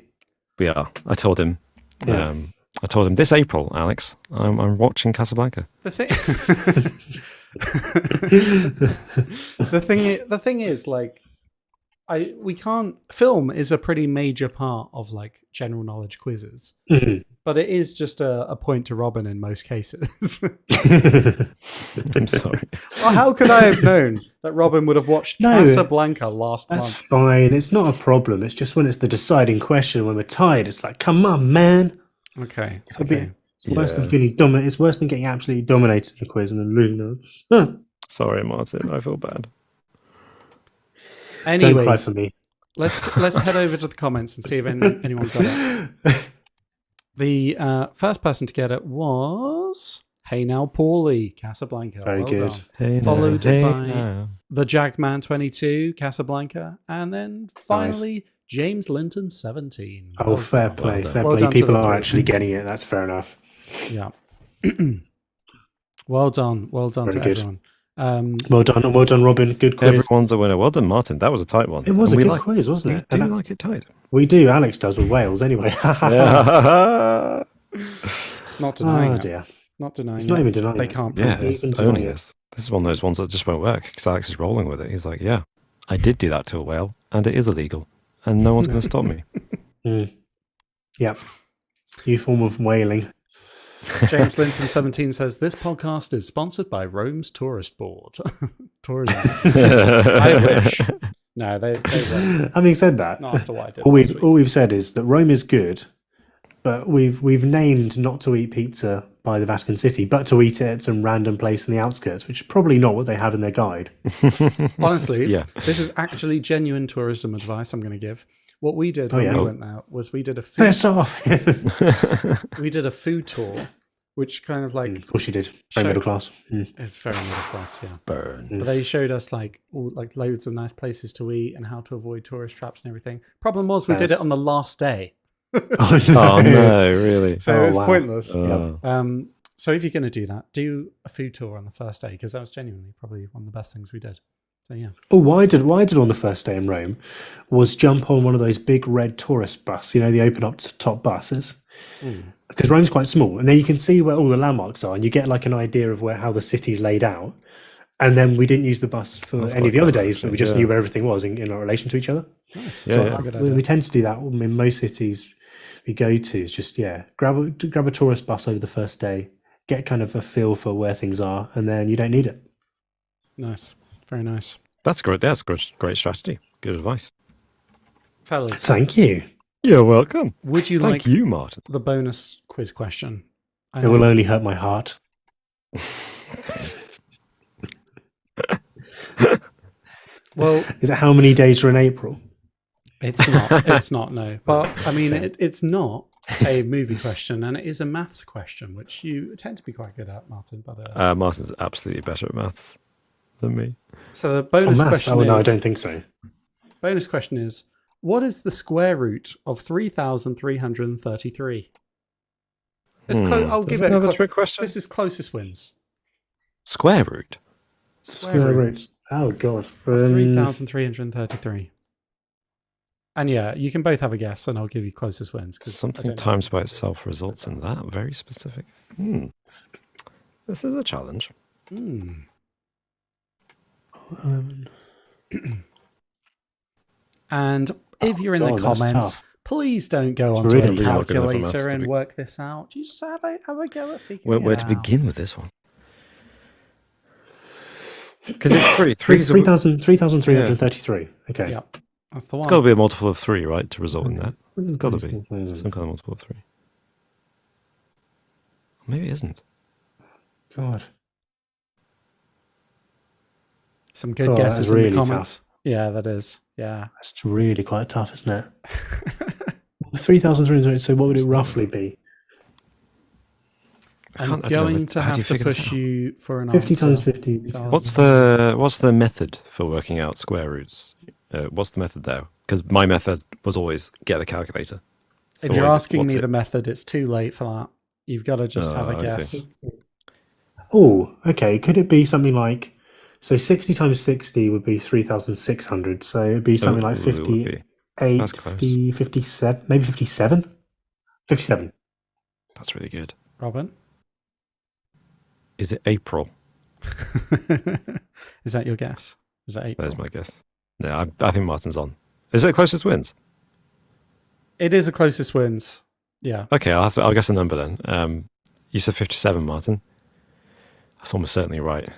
Yeah, I told him. Yeah. I told him this April, Alex. I'm watching Casablanca. The thing, the thing is, we can't. Film is a pretty major part of general knowledge quizzes, Mhm. but it is just a point to Robin in most cases. I'm sorry. Well, how could I have known that Robin would have watched No, Casablanca last That's month? fine. It's not a problem. It's just when it's the deciding question, when we're tired, it's like, come on, man. Okay. It'll be- Okay. It's worse than feeling dominated. It's worse than getting absolutely dominated in the quiz and then losing it. Sorry, Martin. I feel bad. Don't cry Anyways, for me. let's head over to the comments and see if anyone got it. The first person to get it was Hey Now Paulie, Casablanca. Very well good. done. Hey Followed now, hey by- now. The Jagman 22, Casablanca, and then finally James Linton 17. Oh, Well fair done. play. done. Fair Well play. done to People the are three. actually getting it. That's fair enough. Yeah. Well done. Well done Very to good. everyone. Well done, Robin. Good quiz. Everyone's a winner. Well done, Martin. That was a tight one. It was a And good we quiz, wasn't We it? do And like it tight. we do. Alex does with Wales anyway. Yeah. Not denying Oh it. dear. Not denying It's it. not even denying They it. can't Yeah, prove it's it. Even owning denying it. this. This is one of those ones that just won't work because Alex is rolling with it. He's like, yeah, I did do that to a whale and it is illegal and no one's going to stop me. Yep. New form of whaling. James Linton 17 says this podcast is sponsored by Rome's Tourist Board. Tourism. I wish. No, they won't. Having said that, Not after what I did. all last week. we've said is that Rome is good, but we've named not to eat pizza by the Vatican City, but to eat it at some random place in the outskirts, which is probably not what they have in their guide. Honestly, Yeah. this is actually genuine tourism advice I'm going to give. What we did when yeah. we went there was we did a food, Piss off. we did a food tour, which kind of Of course you did. Very So- middle class. is very middle class, yeah. Burn. But they showed us loads of nice places to eat and how to avoid tourist traps and everything. Problem was we did it Yes. on the last day. Oh no, really? So Oh, it's wow. pointless. Oh. So if you're going to do that, do a food tour on the first day, because that was genuinely probably one of the best things we did. So yeah. Oh, what I did on the first day in Rome was jump on one of those big red tourist bus, the open up to top buses. Because Rome's quite small, and then you can see where all the landmarks are, and you get like an idea of how the city's laid out. And then we didn't use the bus for That's any of quite the other clever, days, but we actually, just yeah. knew where everything was in relation to each other. Nice. Yeah, So yeah. that's a good idea. We tend to do that in most cities we go to. Is just grab a tourist bus over the first day, get kind of a feel for where things are, and then you don't need it. Nice. Very nice. That's great. That's great strategy. Good advice. Fellas, Thank you. You're welcome. would you Thank like you, Martin. the bonus quiz question? I It know- will only hurt my heart. Well, Is it how many days are in April? it's not. It's not, no. But, I mean, it's not a movie question, and it is a maths question, which you tend to be quite good at, Martin. But Martin's absolutely better at maths than me. so the bonus maths? question Oh, is... no, I don't think so. Bonus question is, what is the square root of 3,333? I'll give it another trick question. This is closest wins. Square root. Square root. Oh, God. Of 3,333. And yeah, you can both have a guess, and I'll give you closest wins. 'cause I Something don't know. times by itself results in that. Very specific. This is a challenge. And if you're in the God, that's comments, tough. please don't go It's onto really a tough. Not good enough for maths calculator to and be- work this out. You just have a go at figuring Where it to out. begin with this one? Because it's three. Three's a, 3,333. Okay. Yep, that's the one. it's got to be a multiple of 3, right, to result in that. It's got to be some kind of multiple of 3. Maybe it isn't. God. Some good Oh, that guesses is in really the comments. Yeah, that is. Yeah. That's really quite tough, isn't it? 3,300. So what would it roughly be? I'm I don't know, going to how do you have to figure this push out? you for an 50 answer. times 50. fellas. What's the method for working out square roots? What's the method there? Because my method was always get the calculator. So If you're what is it? asking What's me it? the method, it's too late for that. You've got to just have a I guess. see. Oh, okay. Could it be something like, so 60 times 60 would be 3,600. So it'd be something like Ooh, it would be. 58, That's close. 50, 57, maybe 57? 57. That's really good. Robin? Is it April? Is that your guess? Is that April? That is my guess. No, I think Martin's on. Is it closest wins? It is the closest wins. Yeah. Okay, I'll guess a number then. You said 57, Martin. That's almost certainly right.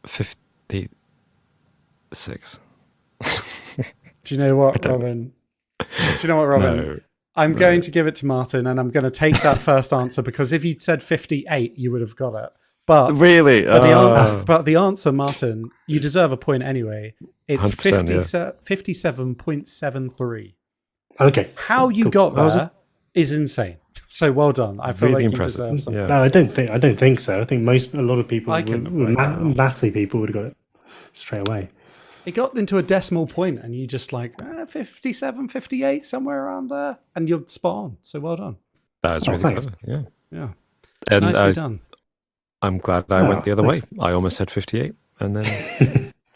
56. Do you know what, Robin? Do you know what, Robin? No. I'm going to give it to Martin, and I'm going to take that first answer because if you'd said 58, you would have got it. But Really? but the answer, Martin, you deserve a point anyway. It's 100%, yeah. 57.73. Okay. How you got there is insane. So well done. I feel Really like impressive. you deserve something. Yeah. No, I don't think so. I think a lot of people, I couldn't have mathy people would have got it straight away. It got into a decimal point, and you just 57, 58, somewhere around there, and you're spot on. So well done. That was really thanks. clever. Yeah. Yeah, And nicely done. I'm glad I Oh, went the other way. thanks. I almost said 58, and then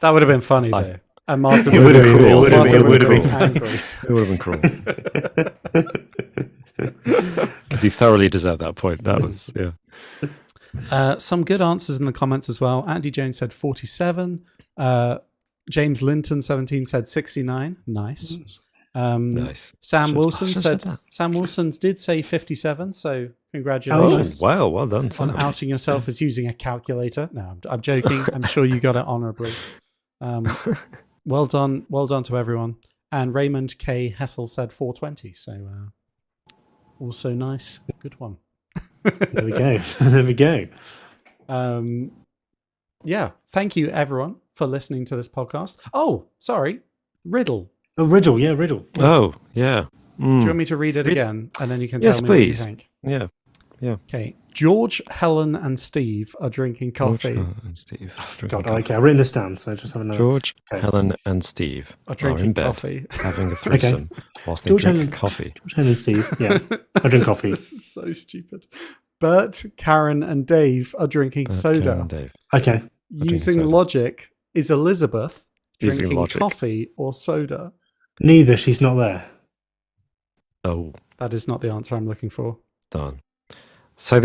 That would have been funny though. And Martin It would have been cruel. It would have been angry. it would have been cruel. Because you thoroughly deserved that point. That was, yeah. Some good answers in the comments as well. Andy Jones said 47. James Linton 17 said 69. Nice. Nice. Sam Wilson I should have said said that. Sam Wilson did say 57. So Oh, congratulations well done. on Sam. outing yourself as using a calculator. No, I'm joking. I'm sure you got it honorably. Well done to everyone. And Raymond K. Hessel said 420. So also nice. Good one. There we go. There we go. Yeah. Thank you, everyone, for listening to this podcast. Oh, sorry. Riddle. Oh, Riddle. Yeah, Riddle. Oh, yeah. Do you want me to read it again? And then you can Yes, tell me please. what you think. Yeah. Yeah. Okay. George, Helen, and Steve are drinking coffee. George, and Steve. Drinking God, coffee. okay, I've written this down, so I just have another. George, Okay. Helen, and Steve Are are drinking in bed coffee. having a threesome whilst they George, drink Helen, coffee. George, Helen, and Steve. Yeah, I drink coffee. This is so stupid. Bert, Karen, and Dave are drinking Bert, soda. Karen, and Dave. Okay. Using soda. logic, is Elizabeth Using drinking logic. coffee or soda? Neither. She's not there. Oh, That is not the answer I'm looking for. darn. So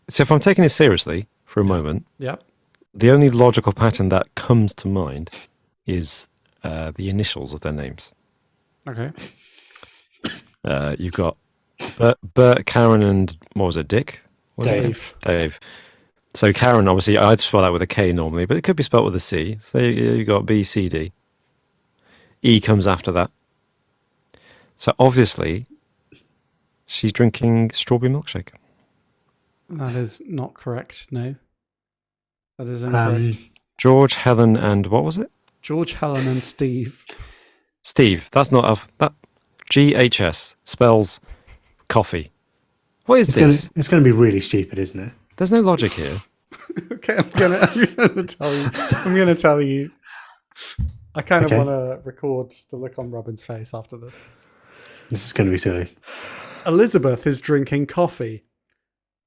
so if I'm taking this seriously for a moment, Yep. the only logical pattern that comes to mind is the initials of their names. Okay. You've got Bert, Karen, and what was it, Dick? Was it? Dave. So Karen, obviously, I'd spell that with a K normally, but it could be spelled with a C. So you got B, C, D. E comes after that. So obviously, she's drinking strawberry milkshake. That is not correct. No. That is incorrect. George, Helen, and what was it? George, Helen, and Steve. Steve. That's not that. GHS spells coffee. What is this? It's going to be really stupid, isn't it? There's no logic here. Okay, I'm gonna tell you. I'm gonna tell you. I kind of Okay. want to record the look on Robin's face after this. This is going to be silly. Elizabeth is drinking coffee.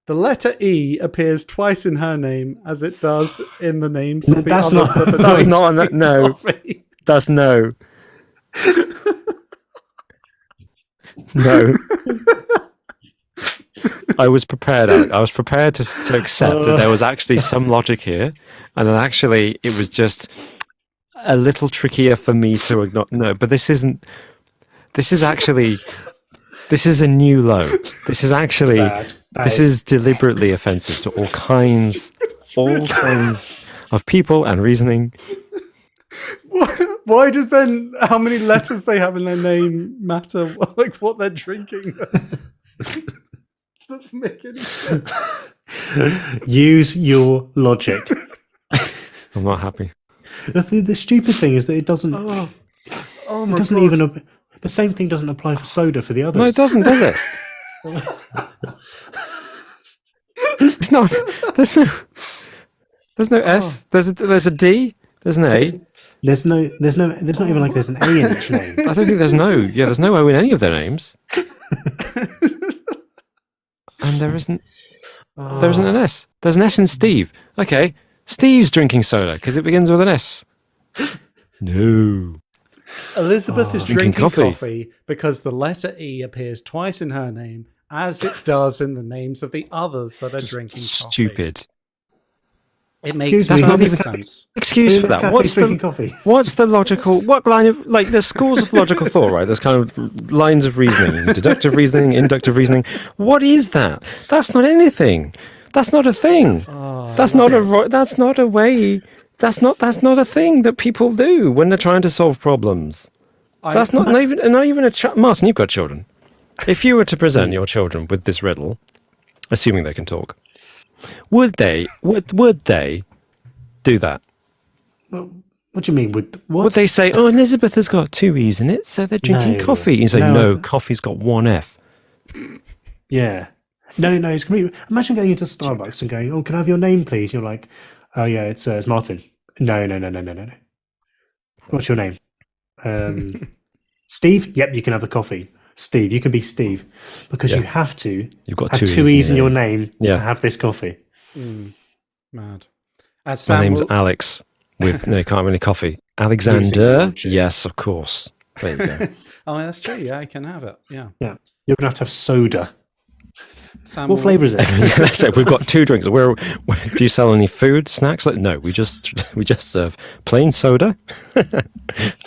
The letter E appears twice in her name, as it does in the names of the That's others not- that are That's drinking not no. coffee. That's no. No. I was prepared, Alec. I was prepared to accept that there was actually some logic here, and then actually it was just a little trickier for me to acknowledge. No, but this isn't. This is actually. This is a new low. This is actually. Bad. This is deliberately offensive to all kinds of people and reasoning. Why does then how many letters they have in their name matter? Like what they're drinking? Doesn't make any sense. Use your logic. I'm not happy. The stupid thing is that it doesn't. Oh It my doesn't god! even. The same thing doesn't apply for soda for the others. No, it doesn't, does it? It's not. There's no S. There's a D. There's an A. There's not even like there's an A in each name. I don't think there's no. Yeah, there's no O in any of their names. And there isn't. There isn't an S. There's an S in Steve. Okay, Steve's drinking soda because it begins with an S. No. Elizabeth is Drinking drinking coffee. coffee because the letter E appears twice in her name, as it does in the names of the others that are drinking coffee. Stupid. It makes Excuse me, no not even- sense. Excuse for This that. cafe's drinking coffee. What's the logical? What line of like? There's schools of logical thought, right? There's kind of lines of reasoning: deductive reasoning, inductive reasoning. What is that? That's not anything. That's not a thing. That's not a. That's not a way. That's not a thing that people do when they're trying to solve problems. That's not even a Martin, you've got children. If you were to present your children with this riddle, assuming they can talk, would they do that? What do you mean? Would They say, "Oh, Elizabeth has got 2 E's in it, so they're drinking No. coffee." You say, No, "No, coffee's got 1 F." Yeah. No, it's completely. Imagine going into Starbucks and going, "Oh, can I have your name, please?" You're like, "Oh yeah, it's Martin." No. What's your name? Steve? Yep, you can have the coffee. Steve, you can be Steve because you have to You've got have 2 2 E's in your name Yeah. to have this coffee. Mad. As My Sam name's will- Alex. With no, can't have any coffee. Alexander. Yes, of course. There you go. Oh, that's true. Yeah, I can have it. Yeah. Yeah, you're gonna have to have soda. Sam What will- flavour is it? That's it. We've got 2 drinks. Do you sell any food, snacks? Like, no, we just serve plain soda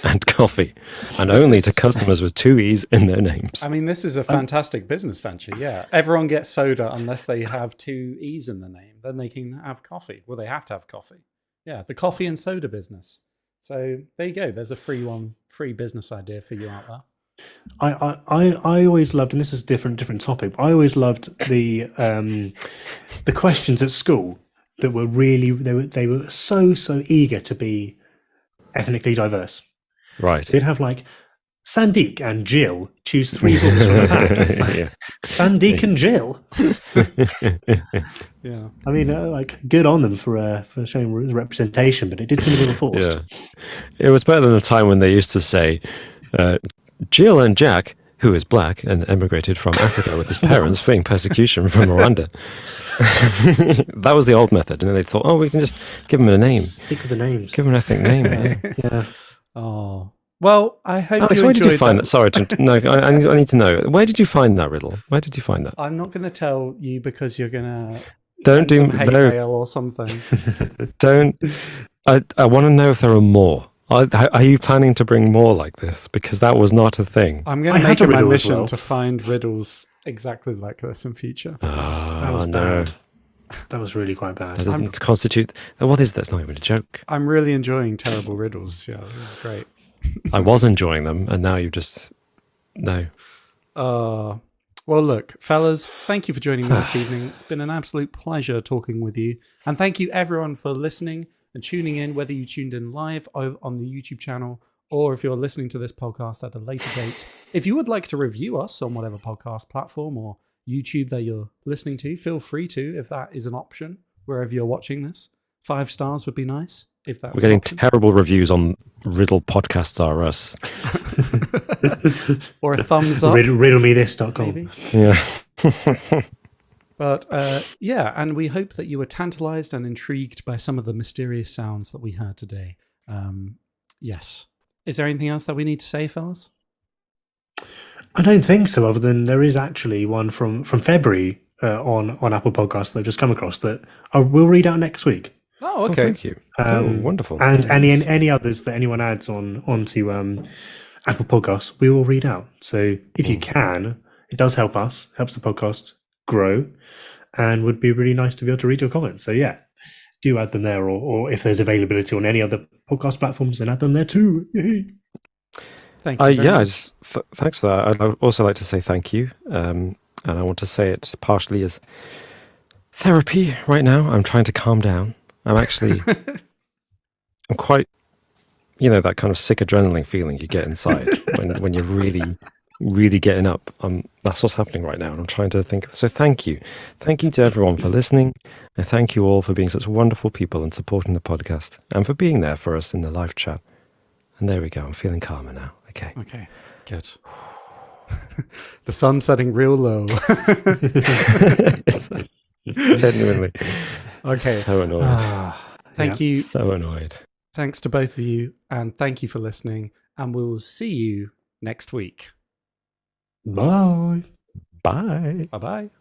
and coffee, and only to customers with 2 E's in their names. I mean, this is a fantastic business venture. Yeah. Everyone gets soda unless they have 2 E's in the name. Then they can have coffee. Well, they have to have coffee. Yeah. The coffee and soda business. So there you go. There's a free business idea for you out there. I always loved, and this is a different topic. I always loved the questions at school that were really they were so eager to be ethnically diverse. Right. They'd have like Sandeek and Jill. Choose 3 books from the pack. It's like, Yeah. Sandeek and Jill. Yeah. I mean, like, good on them for showing representation, but it did seem a little forced. Yeah. It was better than the time when they used to say, Jill and Jack, who is black and emigrated from Africa with his parents fleeing persecution from Rwanda. That was the old method. And then they thought, we can just give them a name. Stick with the names. Give them an ethnic name. Yeah. Yeah. Oh. Well, I hope Alex, you where did you enjoyed find that? Sorry, no, I need to know. Where did you find that riddle? Where did you find that? I'm not going to tell you because you're going to Don't do some hate no. mail or something. Don't. I want to know if there are more. Are you planning to bring more like this? Because that was not a thing. I'm going I to had make it a my riddle as mission well. to find riddles exactly like this in future. That was no. bad. That was really quite bad. That doesn't constitute. What is that? It's not even a joke. I'm really enjoying terrible riddles. Yeah, this is great. I was enjoying them, and now you've just no. Well, look, fellas, thank you for joining me this evening. It's been an absolute pleasure talking with you. And thank you, everyone, for listening and tuning in, whether you tuned in live on the YouTube channel or if you're listening to this podcast at a later date. If you would like to review us on whatever podcast platform or YouTube that you're listening to, feel free to, if that is an option, wherever you're watching this. 5 stars would be nice, if that's We're getting an option. terrible reviews on Riddle Podcasts R Us. Or a thumbs up, Riddlethis.com. maybe. Yeah. But yeah, and we hope that you were tantalized and intrigued by some of the mysterious sounds that we heard today. Yes. Is there anything else that we need to say, fellas? I don't think so, other than there is actually one from February on Apple Podcasts that I've just come across that I will read out next week. Oh, Oh, okay. thank you. Wonderful. And any others that anyone adds onto Apple Podcasts, we will read out. So if you can, it does help us, helps the podcast grow, and would be really nice to be able to read your comments. So yeah, do add them there, or if there's availability on any other podcast platforms, then add them there too. Thank you. very much. Thanks for that. I'd also like to say thank you. And I want to say it partially as therapy right now. I'm trying to calm down. I'm actually, I'm quite, that kind of sick adrenaline feeling you get inside when you're really getting up. That's what's happening right now. And I'm trying to think. So thank you. Thank you to everyone for listening. And thank you all for being such wonderful people and supporting the podcast and for being there for us in the live chat. And there we go. I'm feeling calmer now. Okay. Okay, good. The sun's setting real low. Genuinely. Okay. So annoyed. Thank you. So annoyed. Thanks to both of you, and thank you for listening. And we will see you next week. Bye. Bye. Bye-bye.